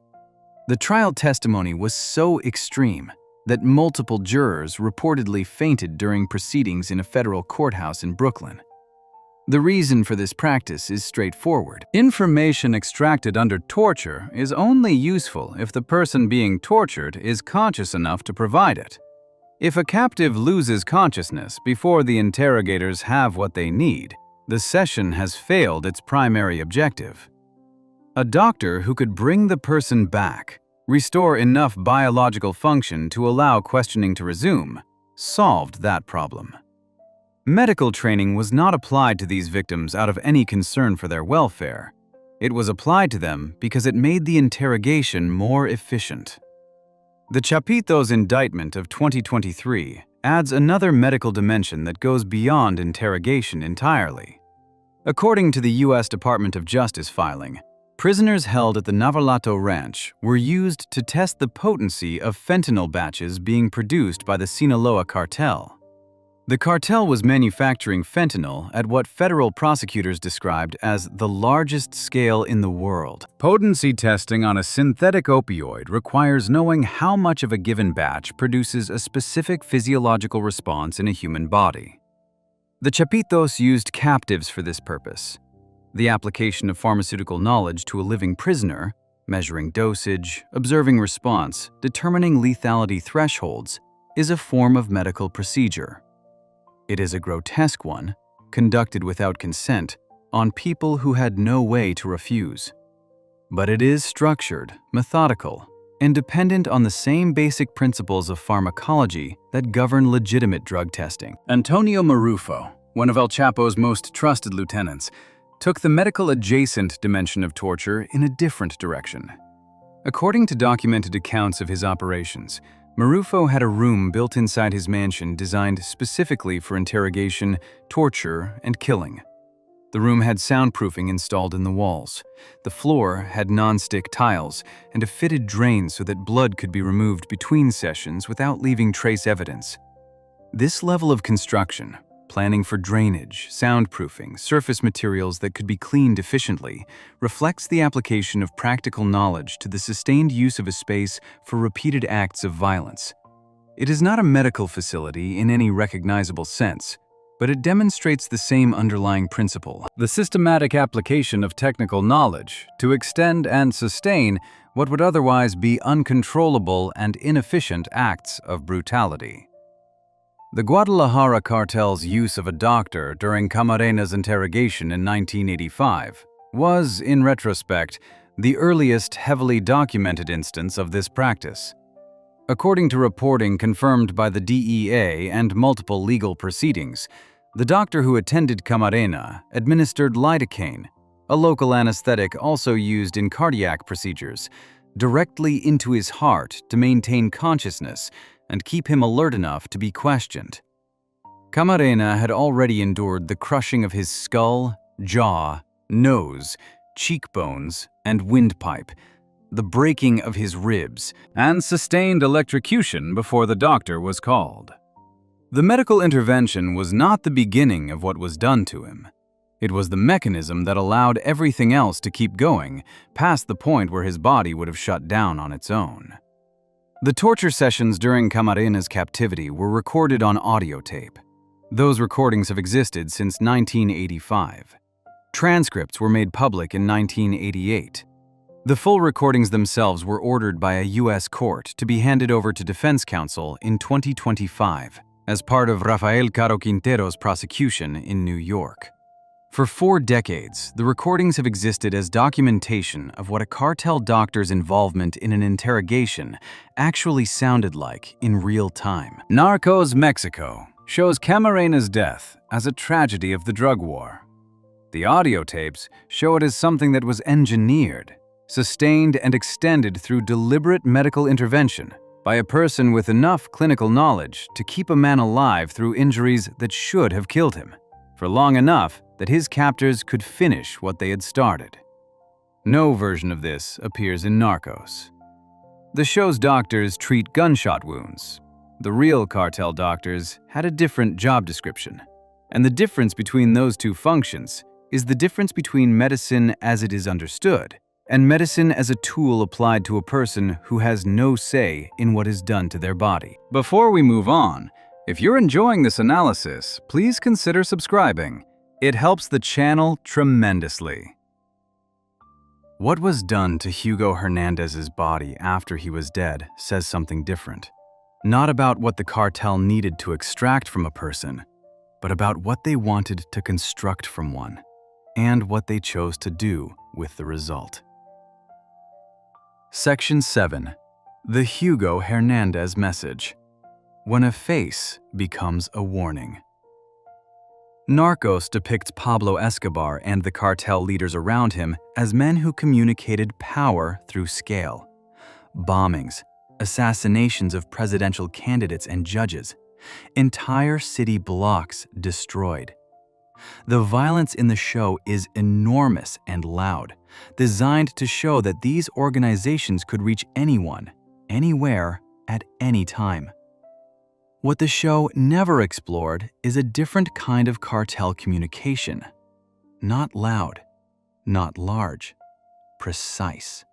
The trial testimony was so extreme that multiple jurors reportedly fainted during proceedings in a federal courthouse in Brooklyn. The reason for this practice is straightforward. Information extracted under torture is only useful if the person being tortured is conscious enough to provide it. If a captive loses consciousness before the interrogators have what they need, the session has failed its primary objective. A doctor who could bring the person back, restore enough biological function to allow questioning to resume, solved that problem. Medical training was not applied to these victims out of any concern for their welfare. It was applied to them because it made the interrogation more efficient. The Chapito's indictment of 2023 adds another medical dimension that goes beyond interrogation entirely. According to the U.S. Department of Justice filing, prisoners held at the Navalato Ranch were used to test the potency of fentanyl batches being produced by the Sinaloa cartel. The cartel was manufacturing fentanyl at what federal prosecutors described as the largest scale in the world. Potency testing on a synthetic opioid requires knowing how much of a given batch produces a specific physiological response in a human body. The Chapitos used captives for this purpose. The application of pharmaceutical knowledge to a living prisoner, measuring dosage, observing response, determining lethality thresholds, is a form of medical procedure. It is a grotesque one, conducted without consent, on people who had no way to refuse. But it is structured, methodical, and dependent on the same basic principles of pharmacology that govern legitimate drug testing. Antonio Marufo, one of El Chapo's most trusted lieutenants, took the medical-adjacent dimension of torture in a different direction. According to documented accounts of his operations, Marufo had a room built inside his mansion designed specifically for interrogation, torture, and killing. The room had soundproofing installed in the walls. The floor had non-stick tiles and a fitted drain so that blood could be removed between sessions without leaving trace evidence. This level of construction, planning for drainage, soundproofing, surface materials that could be cleaned efficiently, reflects the application of practical knowledge to the sustained use of a space for repeated acts of violence. It is not a medical facility in any recognizable sense, but it demonstrates the same underlying principle: the systematic application of technical knowledge to extend and sustain what would otherwise be uncontrollable and inefficient acts of brutality. The Guadalajara cartel's use of a doctor during Camarena's interrogation in 1985 was, in retrospect, the earliest heavily documented instance of this practice. According to reporting confirmed by the DEA and multiple legal proceedings, the doctor who attended Camarena administered lidocaine, a local anesthetic also used in cardiac procedures, directly into his heart to maintain consciousness and keep him alert enough to be questioned. Camarena had already endured the crushing of his skull, jaw, nose, cheekbones, and windpipe, the breaking of his ribs, and sustained electrocution before the doctor was called. The medical intervention was not the beginning of what was done to him. It was the mechanism that allowed everything else to keep going past the point where his body would have shut down on its own. The torture sessions during Camarena's captivity were recorded on audio tape. Those recordings have existed since 1985. Transcripts were made public in 1988. The full recordings themselves were ordered by a U.S. court to be handed over to defense counsel in 2025 as part of Rafael Caro Quintero's prosecution in New York. For 4 decades, the recordings have existed as documentation of what a cartel doctor's involvement in an interrogation actually sounded like in real time. Narcos Mexico shows Camarena's death as a tragedy of the drug war. The audio tapes show it as something that was engineered, sustained and extended through deliberate medical intervention by a person with enough clinical knowledge to keep a man alive through injuries that should have killed him, for long enough that his captors could finish what they had started. No version of this appears in Narcos. The show's doctors treat gunshot wounds. The real cartel doctors had a different job description. And the difference between those two functions is the difference between medicine as it is understood and medicine as a tool applied to a person who has no say in what is done to their body. Before we move on, if you're enjoying this analysis, please consider subscribing. It helps the channel tremendously. What was done to Hugo Hernandez's body after he was dead says something different. Not about what the cartel needed to extract from a person, but about what they wanted to construct from one, and what they chose to do with the result. Section 7. The Hugo Hernandez Message. When a face becomes a warning. Narcos depicts Pablo Escobar and the cartel leaders around him as men who communicated power through scale. Bombings, assassinations of presidential candidates and judges, entire city blocks destroyed. The violence in the show is enormous and loud, designed to show that these organizations could reach anyone, anywhere, at any time. What the show never explored is a different kind of cartel communication. Not loud, not large, precise,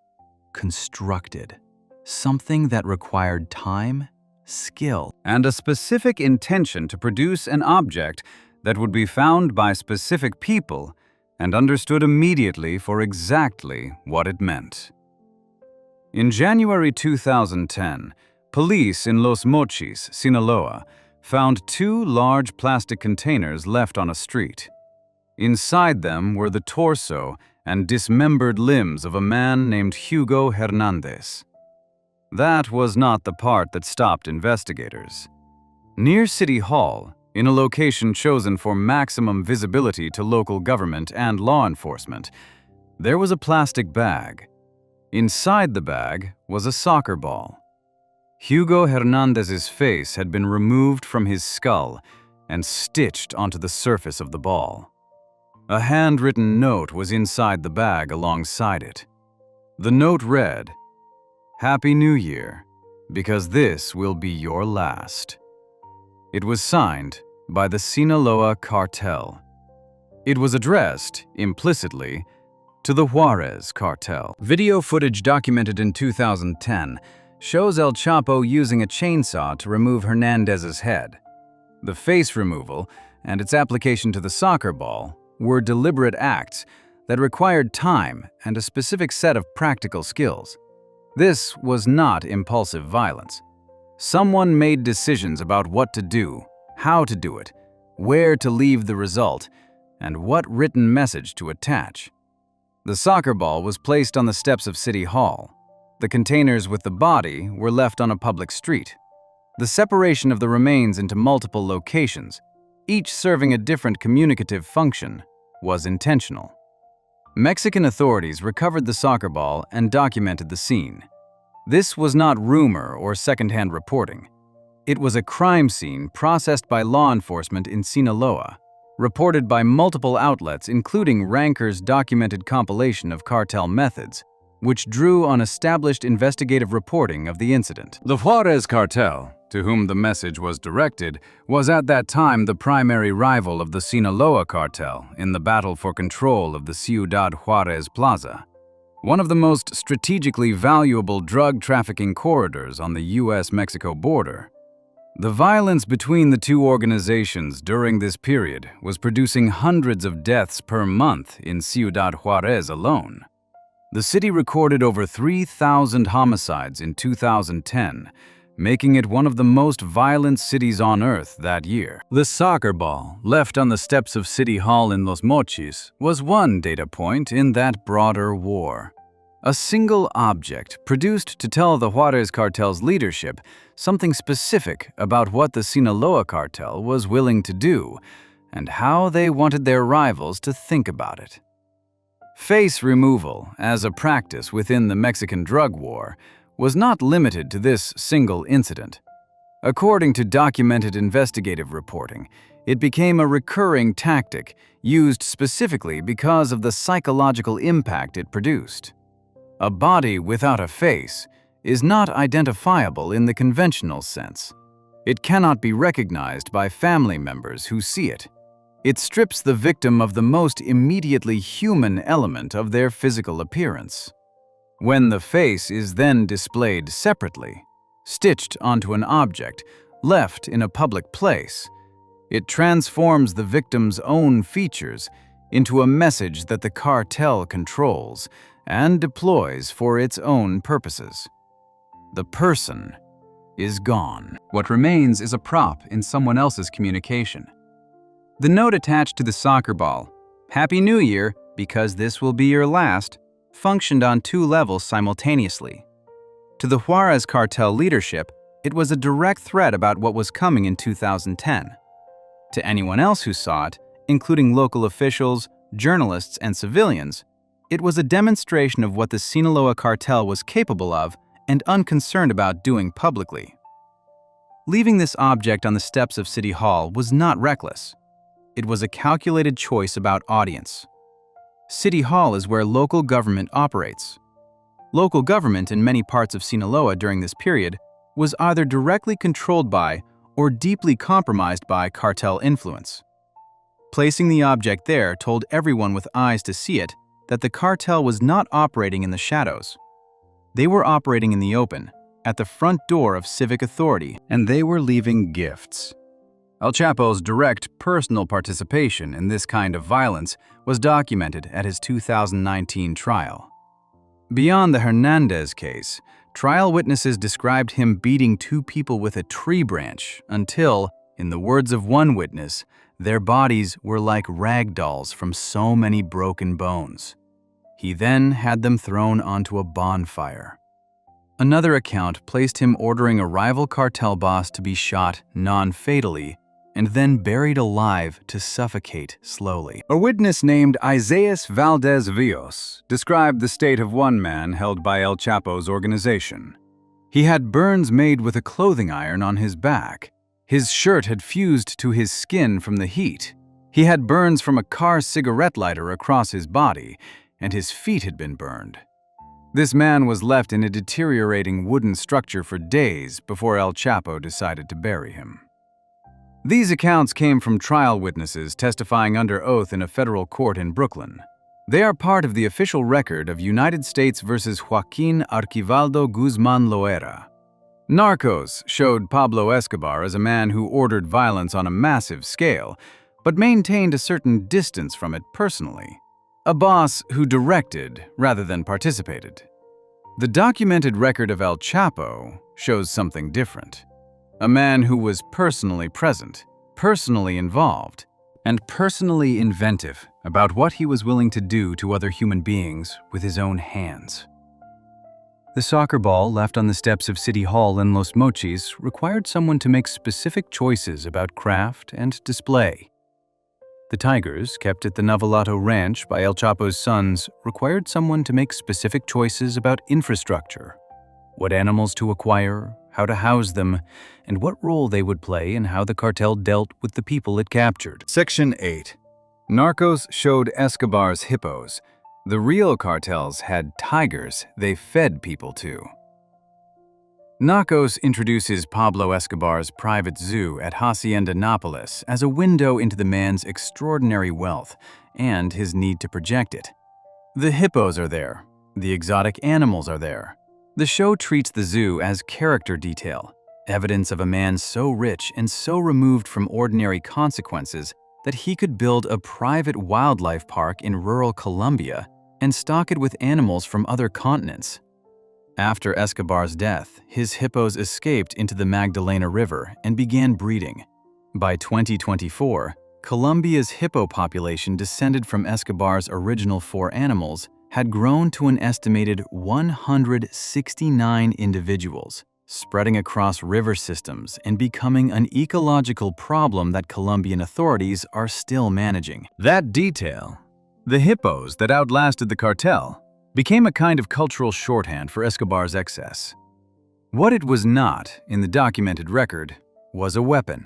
constructed. Something that required time, skill, and a specific intention to produce an object that would be found by specific people and understood immediately for exactly what it meant. In January 2010, police in Los Mochis, Sinaloa, found 2 large plastic containers left on a street. Inside them were the torso and dismembered limbs of a man named Hugo Hernandez. That was not the part that stopped investigators. Near City Hall, in a location chosen for maximum visibility to local government and law enforcement, there was a plastic bag. Inside the bag was a soccer ball. Hugo Hernandez's face had been removed from his skull and stitched onto the surface of the ball. A handwritten note was inside the bag alongside it. The note read, "Happy New Year, because this will be your last." It was signed by the Sinaloa Cartel. It was addressed, implicitly, to the Juarez Cartel. Video footage documented in 2010 shows El Chapo using a chainsaw to remove Hernandez's head. The face removal and its application to the soccer ball were deliberate acts that required time and a specific set of practical skills. This was not impulsive violence. Someone made decisions about what to do, how to do it, where to leave the result, and what written message to attach. The soccer ball was placed on the steps of City Hall. The containers with the body were left on a public street. The separation of the remains into multiple locations, each serving a different communicative function, was intentional. Mexican authorities recovered the soccer ball and documented the scene. This was not rumor or secondhand reporting. It was a crime scene processed by law enforcement in Sinaloa, reported by multiple outlets including Ranker's documented compilation of cartel methods, which drew on established investigative reporting of the incident. The Juarez Cartel, to whom the message was directed, was at that time the primary rival of the Sinaloa Cartel in the battle for control of the Ciudad Juarez Plaza, one of the most strategically valuable drug trafficking corridors on the U.S.-Mexico border. The violence between the two organizations during this period was producing hundreds of deaths per month in Ciudad Juarez alone. The city recorded over 3,000 homicides in 2010, making it one of the most violent cities on earth that year. The soccer ball, left on the steps of City Hall in Los Mochis, was one data point in that broader war. A single object produced to tell the Juarez Cartel's leadership something specific about what the Sinaloa Cartel was willing to do and how they wanted their rivals to think about it. Face removal, as a practice within the Mexican drug war, was not limited to this single incident. According to documented investigative reporting, it became a recurring tactic used specifically because of the psychological impact it produced. A body without a face is not identifiable in the conventional sense. It cannot be recognized by family members who see it. It strips the victim of the most immediately human element of their physical appearance. When the face is then displayed separately, stitched onto an object, left in a public place, it transforms the victim's own features into a message that the cartel controls and deploys for its own purposes. The person is gone. What remains is a prop in someone else's communication. The note attached to the soccer ball, "Happy New Year, because this will be your last," functioned on two levels simultaneously. To the Juarez Cartel leadership, it was a direct threat about what was coming in 2010. To anyone else who saw it, including local officials, journalists, and civilians, it was a demonstration of what the Sinaloa Cartel was capable of and unconcerned about doing publicly. Leaving this object on the steps of City Hall was not reckless. It was a calculated choice about audience. City Hall is where local government operates. Local government in many parts of Sinaloa during this period was either directly controlled by or deeply compromised by cartel influence. Placing the object there told everyone with eyes to see it that the cartel was not operating in the shadows. They were operating in the open, at the front door of civic authority, and they were leaving gifts. El Chapo's direct personal participation in this kind of violence was documented at his 2019 trial. Beyond the Hernandez case, trial witnesses described him beating two people with a tree branch until, in the words of one witness, Their bodies were like rag dolls from so many broken bones. He then had them thrown onto a bonfire. Another account placed him ordering a rival cartel boss to be shot non-fatally and then buried alive to suffocate slowly. A witness named Isaías Valdez Villos described the state of one man held by El Chapo's organization. He had burns made with a clothing iron on his back. His shirt had fused to his skin from the heat. He had burns from a car cigarette lighter across his body, and his feet had been burned. This man was left in a deteriorating wooden structure for days before El Chapo decided to bury him. These accounts came from trial witnesses testifying under oath in a federal court in Brooklyn. They are part of the official record of United States versus Joaquín Archivaldo Guzmán Loera. Narcos showed Pablo Escobar as a man who ordered violence on a massive scale, but maintained a certain distance from it personally. A boss who directed rather than participated. The documented record of El Chapo shows something different. A man who was personally present, personally involved, and personally inventive about what he was willing to do to other human beings with his own hands. The soccer ball left on the steps of City Hall in Los Mochis required someone to make specific choices about craft and display. The tigers kept at the Navolato Ranch by El Chapo's sons required someone to make specific choices about infrastructure, what animals to acquire, how to house them, and what role they would play in how the cartel dealt with the people it captured. Section 8. Narcos showed Escobar's hippos. The real cartels had tigers they fed people to. Narcos introduces Pablo Escobar's private zoo at Hacienda Nápoles as a window into the man's extraordinary wealth and his need to project it. The hippos are there. The exotic animals are there. The show treats the zoo as character detail, evidence of a man so rich and so removed from ordinary consequences that he could build a private wildlife park in rural Colombia and stock it with animals from other continents. After Escobar's death, his hippos escaped into the Magdalena River and began breeding. By 2024, Colombia's hippo population descended from Escobar's original 4 animals had grown to an estimated 169 individuals, spreading across river systems and becoming an ecological problem that Colombian authorities are still managing. That detail, the hippos that outlasted the cartel, became a kind of cultural shorthand for Escobar's excess. What it was not, in the documented record, was a weapon.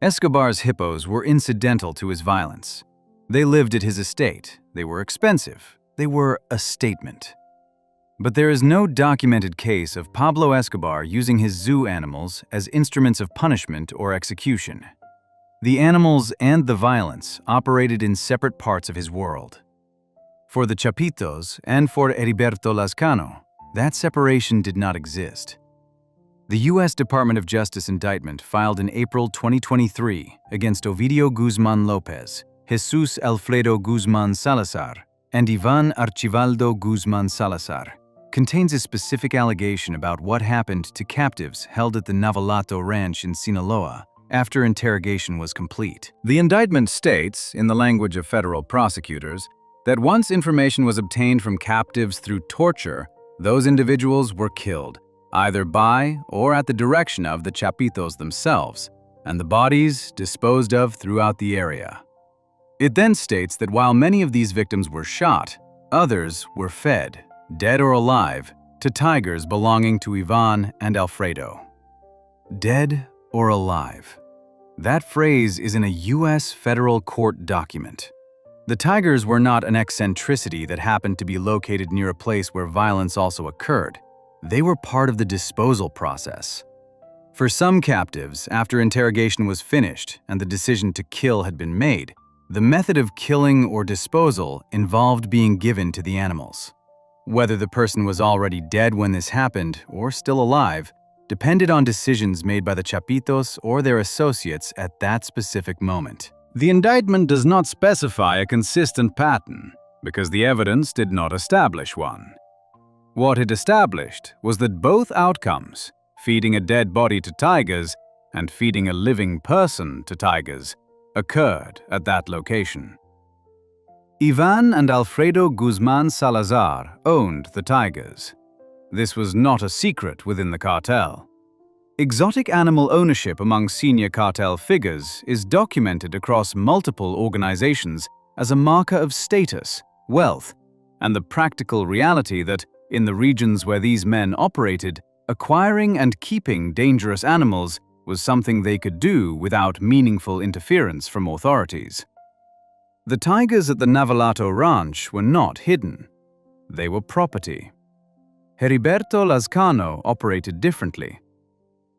Escobar's hippos were incidental to his violence. They lived at his estate. They were expensive. They were a statement. But there is no documented case of Pablo Escobar using his zoo animals as instruments of punishment or execution. The animals and the violence operated in separate parts of his world. For the Chapitos and for Heriberto Lazcano, that separation did not exist. The U.S. Department of Justice indictment filed in April 2023 against Ovidio Guzmán López, Jesus Alfredo Guzmán Salazar, and Iván Archivaldo Guzmán Salazar contains a specific allegation about what happened to captives held at the Navolato Ranch in Sinaloa after interrogation was complete. The indictment states, in the language of federal prosecutors, that once information was obtained from captives through torture, those individuals were killed, either by or at the direction of the Chapitos themselves, and the bodies disposed of throughout the area. It then states that while many of these victims were shot, others were fed, dead or alive, to tigers belonging to Ivan and Alfredo. Dead or alive. That phrase is in a U.S. federal court document. The tigers were not an eccentricity that happened to be located near a place where violence also occurred. They were part of the disposal process. For some captives, after interrogation was finished and the decision to kill had been made, the method of killing or disposal involved being given to the animals. Whether the person was already dead when this happened or still alive depended on decisions made by the Chapitos or their associates at that specific moment. The indictment does not specify a consistent pattern because the evidence did not establish one. What it established was that both outcomes, feeding a dead body to tigers and feeding a living person to tigers, occurred at that location. Ivan and Alfredo Guzman Salazar owned the tigers. This was not a secret within the cartel. Exotic animal ownership among senior cartel figures is documented across multiple organizations as a marker of status, wealth, and the practical reality that, in the regions where these men operated, acquiring and keeping dangerous animals was something they could do without meaningful interference from authorities. The tigers at the Navalato Ranch were not hidden. They were property. Heriberto Lazcano operated differently.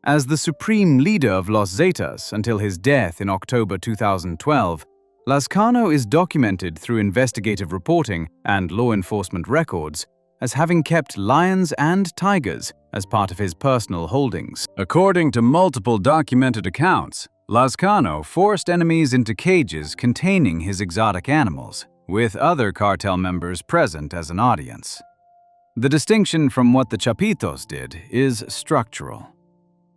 As the supreme leader of Los Zetas until his death in October 2012, Lazcano is documented through investigative reporting and law enforcement records as having kept lions and tigers as part of his personal holdings. According to multiple documented accounts, Lazcano forced enemies into cages containing his exotic animals, with other cartel members present as an audience. The distinction from what the Chapitos did is structural.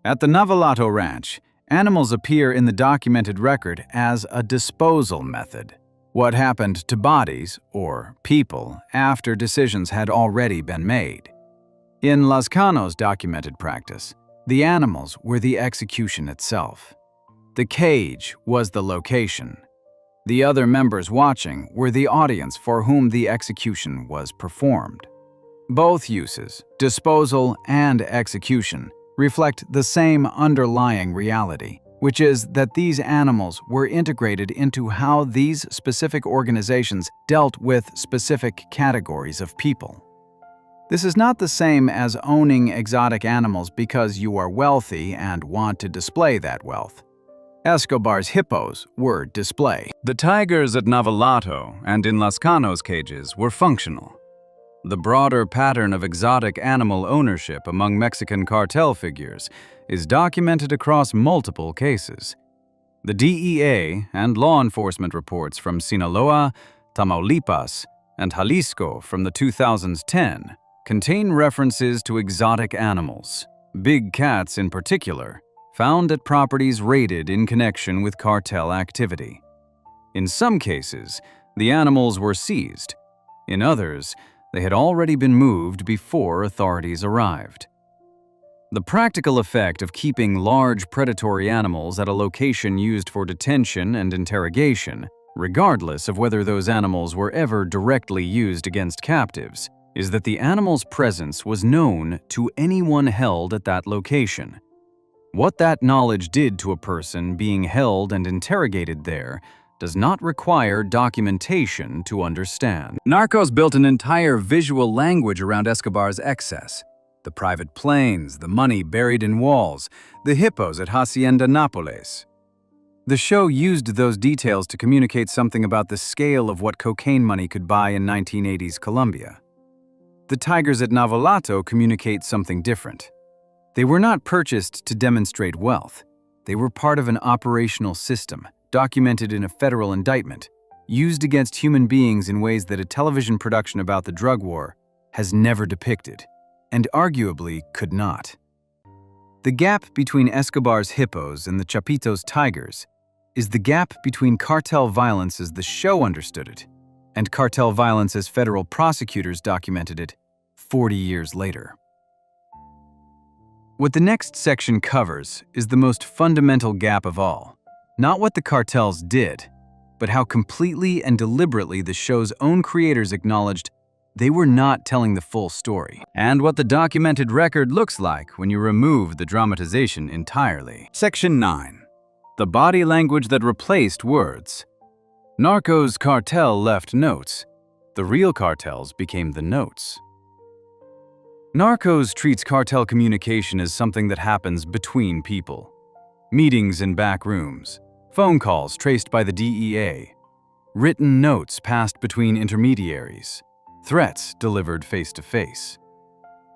At the Navalato Ranch, animals appear in the documented record as a disposal method. What happened to bodies, or people, after decisions had already been made. In Lazcano's documented practice, the animals were the execution itself. The cage was the location. The other members watching were the audience for whom the execution was performed. Both uses, disposal and execution, reflect the same underlying reality, which is that these animals were integrated into how these specific organizations dealt with specific categories of people. This is not the same as owning exotic animals because you are wealthy and want to display that wealth. Escobar's hippos were display. The tigers at Navalato and in Lazcano's cages were functional. The broader pattern of exotic animal ownership among Mexican cartel figures is documented across multiple cases. The DEA and law enforcement reports from Sinaloa, Tamaulipas, and Jalisco from the 2010 contain references to exotic animals, big cats in particular, found at properties raided in connection with cartel activity. In some cases, the animals were seized. In others, they had already been moved before authorities arrived. The practical effect of keeping large predatory animals at a location used for detention and interrogation, regardless of whether those animals were ever directly used against captives, is that the animal's presence was known to anyone held at that location. What that knowledge did to a person being held and interrogated there does not require documentation to understand. Narcos built an entire visual language around Escobar's excess. The private planes, the money buried in walls, the hippos at Hacienda Nápoles. The show used those details to communicate something about the scale of what cocaine money could buy in 1980s Colombia. The tigers at Navalato communicate something different. They were not purchased to demonstrate wealth. They were part of an operational system, documented in a federal indictment, used against human beings in ways that a television production about the drug war has never depicted, and arguably could not. The gap between Escobar's hippos and the Chapitos' tigers is the gap between cartel violence as the show understood it and cartel violence as federal prosecutors documented it 40 years later. What the next section covers is the most fundamental gap of all. Not what the cartels did, but how completely and deliberately the show's own creators acknowledged they were not telling the full story, and what the documented record looks like when you remove the dramatization entirely. Section 9. The body language that replaced words. Narcos cartel left notes. The real cartels became the notes. Narcos treats cartel communication as something that happens between people. Meetings in back rooms. Phone calls traced by the DEA, written notes passed between intermediaries, threats delivered face-to-face.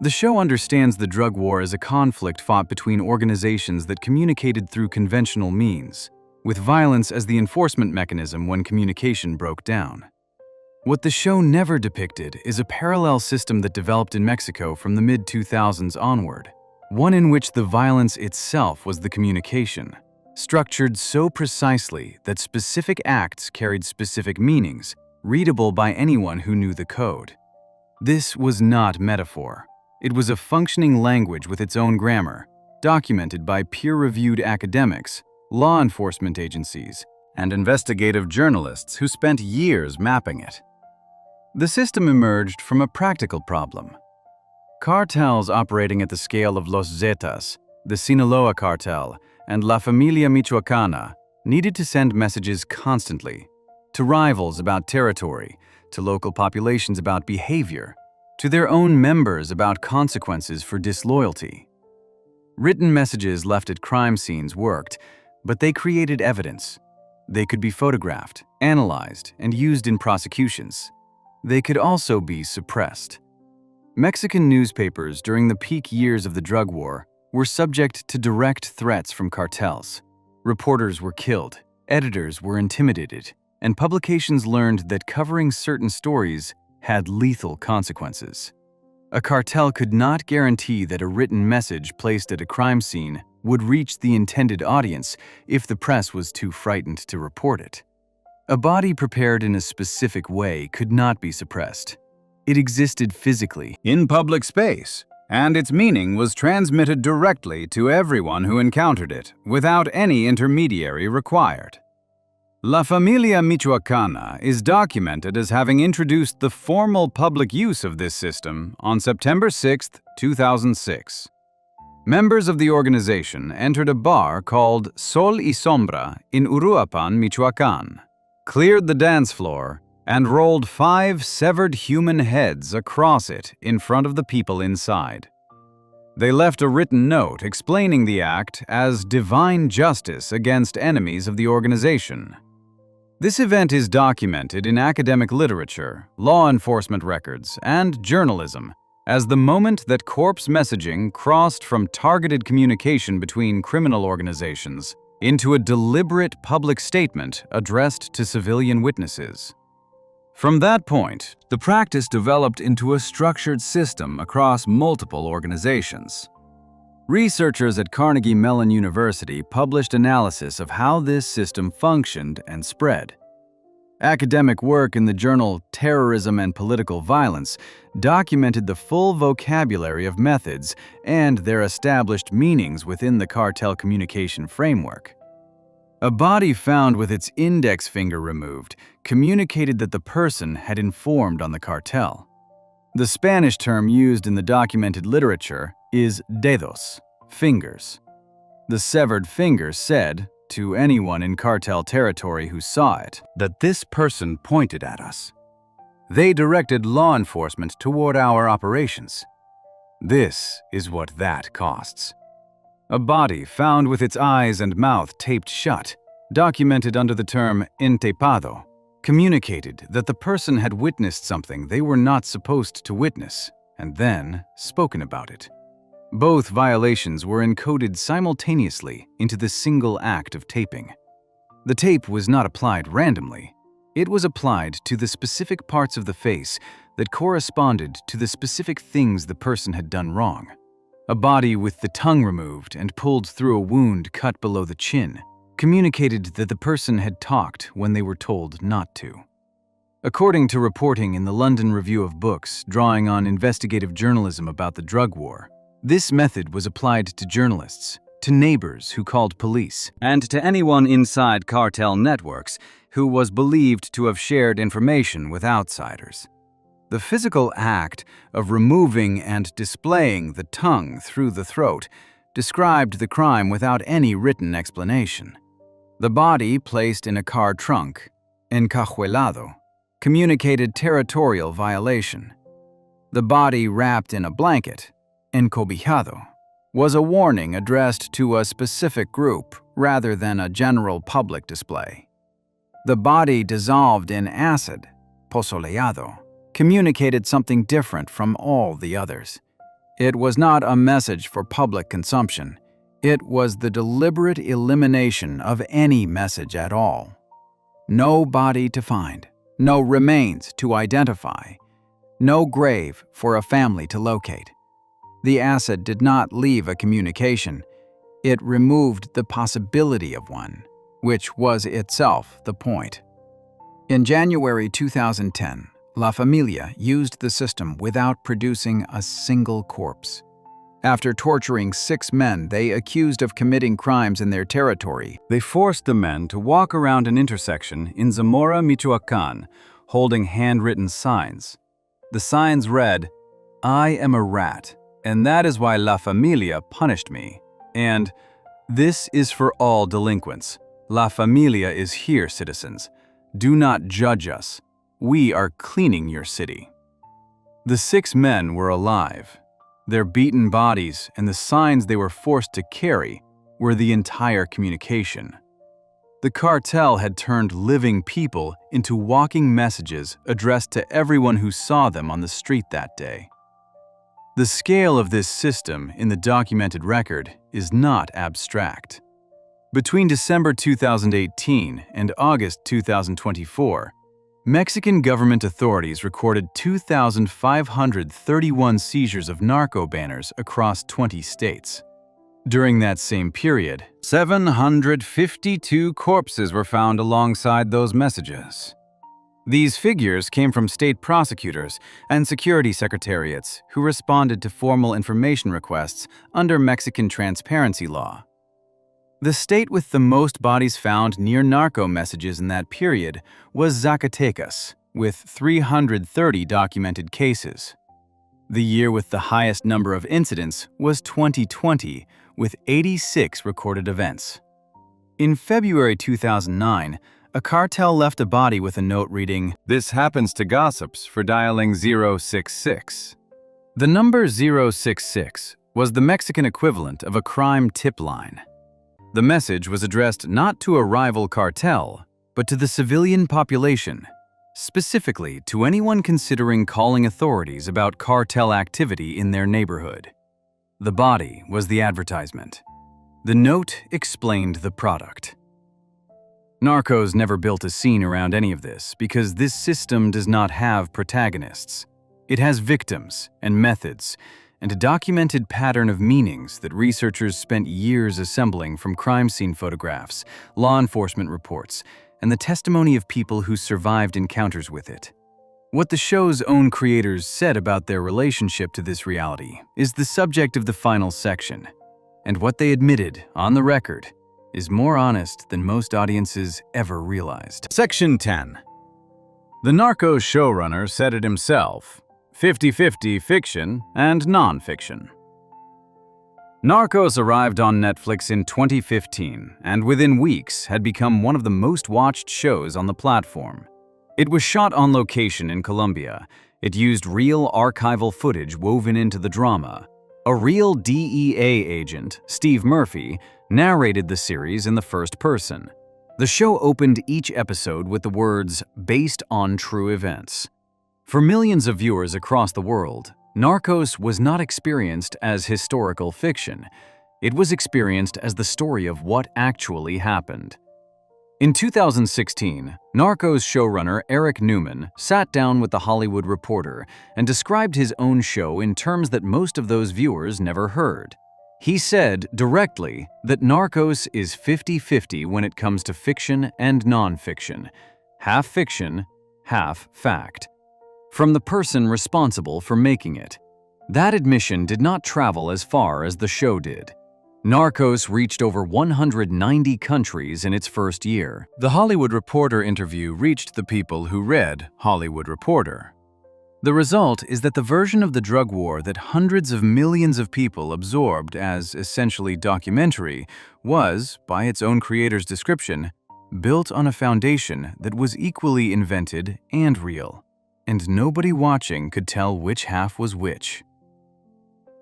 The show understands the drug war as a conflict fought between organizations that communicated through conventional means, with violence as the enforcement mechanism when communication broke down. What the show never depicted is a parallel system that developed in Mexico from the mid-2000s onward, one in which the violence itself was the communication. structured so precisely that specific acts carried specific meanings, readable by anyone who knew the code. This was not metaphor. It was a functioning language with its own grammar, documented by peer-reviewed academics, law enforcement agencies, and investigative journalists who spent years mapping it. The system emerged from a practical problem. Cartels operating at the scale of Los Zetas, the Sinaloa cartel, and La Familia Michoacana needed to send messages constantly, to rivals about territory, to local populations about behavior, to their own members about consequences for disloyalty. Written messages left at crime scenes worked, but they created evidence. They could be photographed, analyzed, and used in prosecutions. They could also be suppressed. Mexican newspapers during the peak years of the drug war were subject to direct threats from cartels. Reporters were killed, editors were intimidated, and publications learned that covering certain stories had lethal consequences. A cartel could not guarantee that a written message placed at a crime scene would reach the intended audience if the press was too frightened to report it. A body prepared in a specific way could not be suppressed. It existed physically, in public space, and its meaning was transmitted directly to everyone who encountered it, without any intermediary required. La Familia Michoacana is documented as having introduced the formal public use of this system on September 6, 2006. Members of the organization entered a bar called Sol y Sombra in Uruapan, Michoacán, cleared the dance floor, and rolled 5 severed human heads across it in front of the people inside. They left a written note explaining the act as divine justice against enemies of the organization. This event is documented in academic literature, law enforcement records, and journalism as the moment that corpse messaging crossed from targeted communication between criminal organizations into a deliberate public statement addressed to civilian witnesses. From that point, the practice developed into a structured system across multiple organizations. Researchers at Carnegie Mellon University published analysis of how this system functioned and spread. Academic work in the journal Terrorism and Political Violence documented the full vocabulary of methods and their established meanings within the cartel communication framework. A body found with its index finger removed communicated that the person had informed on the cartel. The Spanish term used in the documented literature is dedos, fingers. The severed finger said, to anyone in cartel territory who saw it, that this person pointed at us. They directed law enforcement toward our operations. This is what that costs. A body found with its eyes and mouth taped shut, documented under the term entapado, communicated that the person had witnessed something they were not supposed to witness, and then spoken about it. Both violations were encoded simultaneously into the single act of taping. The tape was not applied randomly. It was applied to the specific parts of the face that corresponded to the specific things the person had done wrong. A body with the tongue removed and pulled through a wound cut below the chin communicated that the person had talked when they were told not to. According to reporting in the London Review of Books drawing on investigative journalism about the drug war, this method was applied to journalists, to neighbors who called police, and to anyone inside cartel networks who was believed to have shared information with outsiders. The physical act of removing and displaying the tongue through the throat described the crime without any written explanation. The body placed in a car trunk, encajuelado, communicated territorial violation. The body wrapped in a blanket, encobijado, was a warning addressed to a specific group rather than a general public display. The body dissolved in acid, pozoleado, communicated something different from all the others. It was not a message for public consumption. It was the deliberate elimination of any message at all. No body to find, no remains to identify, no grave for a family to locate. The acid did not leave a communication. It removed the possibility of one, which was itself the point. In January 2010, La Familia used the system without producing a single corpse. After torturing 6 men they accused of committing crimes in their territory, they forced the men to walk around an intersection in Zamora, Michoacán, holding handwritten signs. The signs read, "I am a rat, and that is why La Familia punished me," and "This is for all delinquents. La Familia is here, citizens. Do not judge us. We are cleaning your city." The 6 men were alive. Their beaten bodies and the signs they were forced to carry were the entire communication. The cartel had turned living people into walking messages addressed to everyone who saw them on the street that day. The scale of this system in the documented record is not abstract. Between December 2018 and August 2024, Mexican government authorities recorded 2,531 seizures of narco banners across 20 states. During that same period, 752 corpses were found alongside those messages. These figures came from state prosecutors and security secretariats who responded to formal information requests under Mexican transparency law. The state with the most bodies found near narco messages in that period was Zacatecas, with 330 documented cases. The year with the highest number of incidents was 2020, with 86 recorded events. In February 2009, a cartel left a body with a note reading, "This happens to gossips for dialing 066. The number 066 was the Mexican equivalent of a crime tip line. The message was addressed not to a rival cartel, but to the civilian population, specifically to anyone considering calling authorities about cartel activity in their neighborhood. The body was the advertisement. The note explained the product. Narcos never built a scene around any of this because this system does not have protagonists. It has victims and methods, and a documented pattern of meanings that researchers spent years assembling from crime scene photographs, law enforcement reports, and the testimony of people who survived encounters with it. What the show's own creators said about their relationship to this reality is the subject of the final section, and what they admitted on the record is more honest than most audiences ever realized. Section 10. The Narcos showrunner said it himself, 50-50 fiction and non-fiction. Narcos arrived on Netflix in 2015 and within weeks had become one of the most watched shows on the platform. It was shot on location in Colombia. It used real archival footage woven into the drama. A real DEA agent, Steve Murphy, narrated the series in the first person. The show opened each episode with the words, "based on true events." For millions of viewers across the world, Narcos was not experienced as historical fiction. It was experienced as the story of what actually happened. In 2016, Narcos showrunner Eric Newman sat down with The Hollywood Reporter and described his own show in terms that most of those viewers never heard. He said directly that Narcos is 50-50 when it comes to fiction and non-fiction, half fiction, half fact, from the person responsible for making it. That admission did not travel as far as the show did. Narcos reached over 190 countries in its first year. The Hollywood Reporter interview reached the people who read Hollywood Reporter. The result is that the version of the drug war that hundreds of millions of people absorbed as essentially documentary was, by its own creator's description, built on a foundation that was equally invented and real, and nobody watching could tell which half was which.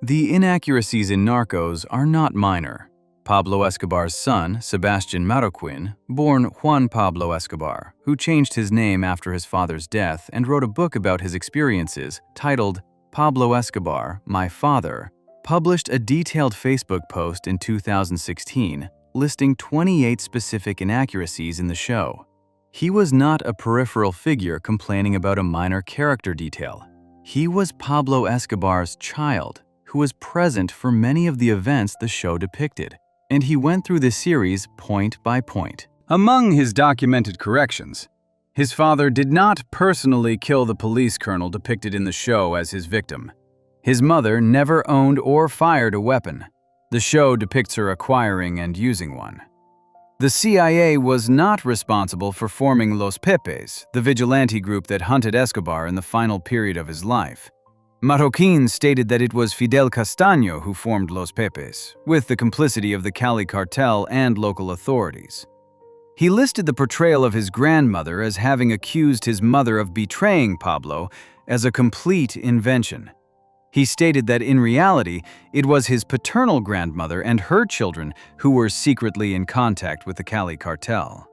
The inaccuracies in Narcos are not minor. Pablo Escobar's son, Sebastian Marroquin, born Juan Pablo Escobar, who changed his name after his father's death and wrote a book about his experiences titled Pablo Escobar, My Father, published a detailed Facebook post in 2016 listing 28 specific inaccuracies in the show. He was not a peripheral figure complaining about a minor character detail. He was Pablo Escobar's child, who was present for many of the events the show depicted. and he went through the series point by point. Among his documented corrections, his father did not personally kill the police colonel depicted in the show as his victim. His mother never owned or fired a weapon. The show depicts her acquiring and using one. The CIA was not responsible for forming Los Pepes, the vigilante group that hunted Escobar in the final period of his life. Marroquin stated that it was Fidel Castaño who formed Los Pepes, with the complicity of the Cali Cartel and local authorities. He listed the portrayal of his grandmother as having accused his mother of betraying Pablo as a complete invention. He stated that in reality, it was his paternal grandmother and her children who were secretly in contact with the Cali Cartel.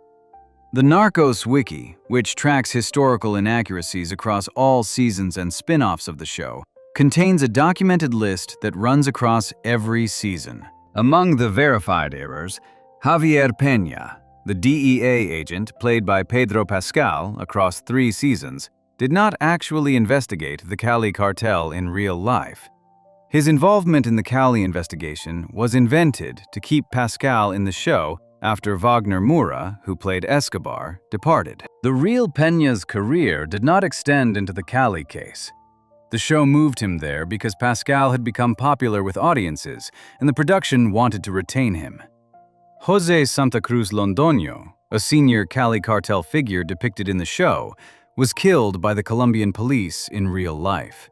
The Narcos Wiki, which tracks historical inaccuracies across all seasons and spin-offs of the show, contains a documented list that runs across every season. Among the verified errors, Javier Peña, the DEA agent played by Pedro Pascal across 3 seasons, did not actually investigate the Cali Cartel in real life. His involvement in the Cali investigation was invented to keep Pascal in the show after Wagner Moura, who played Escobar, departed. The real Peña's career did not extend into the Cali case. The show moved him there because Pascal had become popular with audiences and the production wanted to retain him. José Santa Cruz Londoño, a senior Cali Cartel figure depicted in the show, was killed by the Colombian police in real life.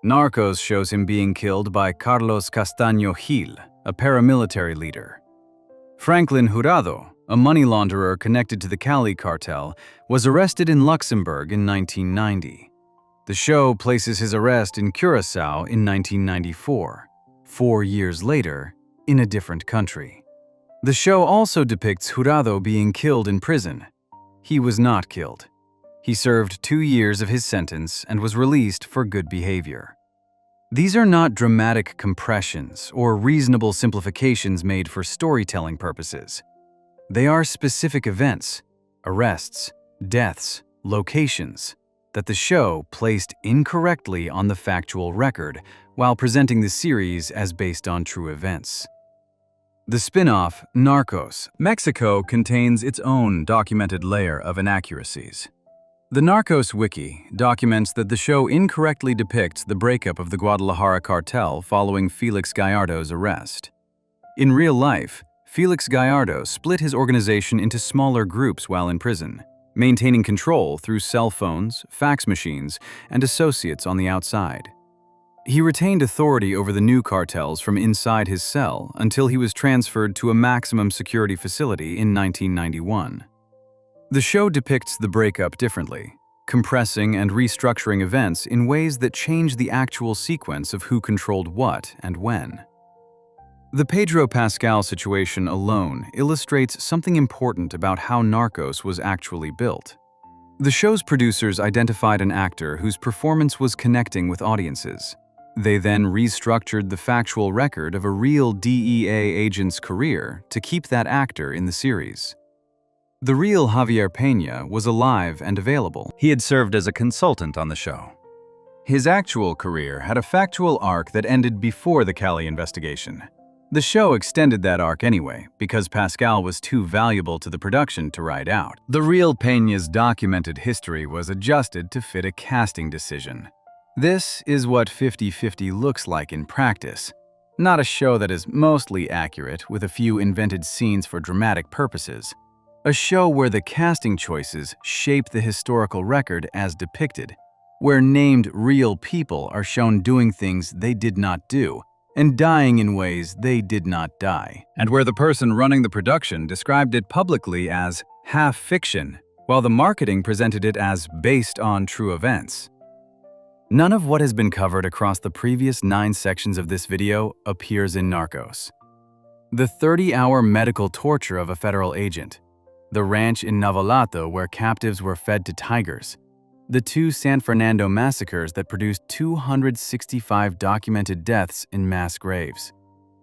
Narcos shows him being killed by Carlos Castaño Gil, a paramilitary leader. Franklin Jurado, a money launderer connected to the Cali Cartel, was arrested in Luxembourg in 1990. The show places his arrest in Curaçao in 1994, 4 years later, in a different country. The show also depicts Jurado being killed in prison. He was not killed. He served 2 years of his sentence and was released for good behavior. These are not dramatic compressions or reasonable simplifications made for storytelling purposes. They are specific events, arrests, deaths, locations, that the show placed incorrectly on the factual record while presenting the series as based on true events. The spin-off, Narcos, Mexico, contains its own documented layer of inaccuracies. The Narcos Wiki documents that the show incorrectly depicts the breakup of the Guadalajara cartel following Felix Gallardo's arrest. In real life, Felix Gallardo split his organization into smaller groups while in prison, maintaining control through cell phones, fax machines, and associates on the outside. He retained authority over the new cartels from inside his cell until he was transferred to a maximum security facility in 1991. The show depicts the breakup differently, compressing and restructuring events in ways that change the actual sequence of who controlled what and when. The Pedro Pascal situation alone illustrates something important about how Narcos was actually built. The show's producers identified an actor whose performance was connecting with audiences. They then restructured the factual record of a real DEA agent's career to keep that actor in the series. The real Javier Peña was alive and available. He had served as a consultant on the show. His actual career had a factual arc that ended before the Cali investigation. The show extended that arc anyway, because Pascal was too valuable to the production to ride out. The real Peña's documented history was adjusted to fit a casting decision. This is what 50-50 looks like in practice. Not a show that is mostly accurate with a few invented scenes for dramatic purposes. A show where the casting choices shape the historical record as depicted, where named real people are shown doing things they did not do, and dying in ways they did not die, and where the person running the production described it publicly as half fiction, while the marketing presented it as based on true events. None of what has been covered across the previous 9 sections of this video appears in Narcos. The 30-hour medical torture of a federal agent, the ranch in Navolato where captives were fed to tigers, the 2 San Fernando massacres that produced 265 documented deaths in mass graves,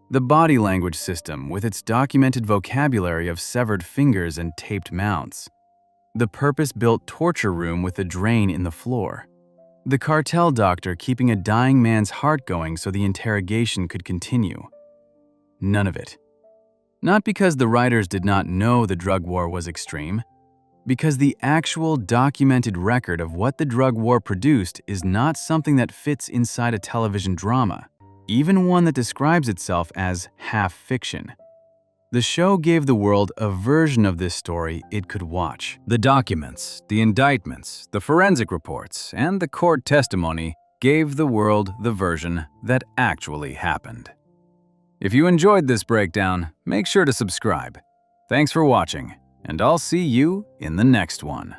the body language system with its documented vocabulary of severed fingers and taped mouths, the purpose-built torture room with a drain in the floor, the cartel doctor keeping a dying man's heart going so the interrogation could continue. None of it. Not because the writers did not know the drug war was extreme, because the actual documented record of what the drug war produced is not something that fits inside a television drama, even one that describes itself as half-fiction. The show gave the world a version of this story it could watch. The documents, the indictments, the forensic reports, and the court testimony gave the world the version that actually happened. If you enjoyed this breakdown, make sure to subscribe. Thanks for watching, and I'll see you in the next one.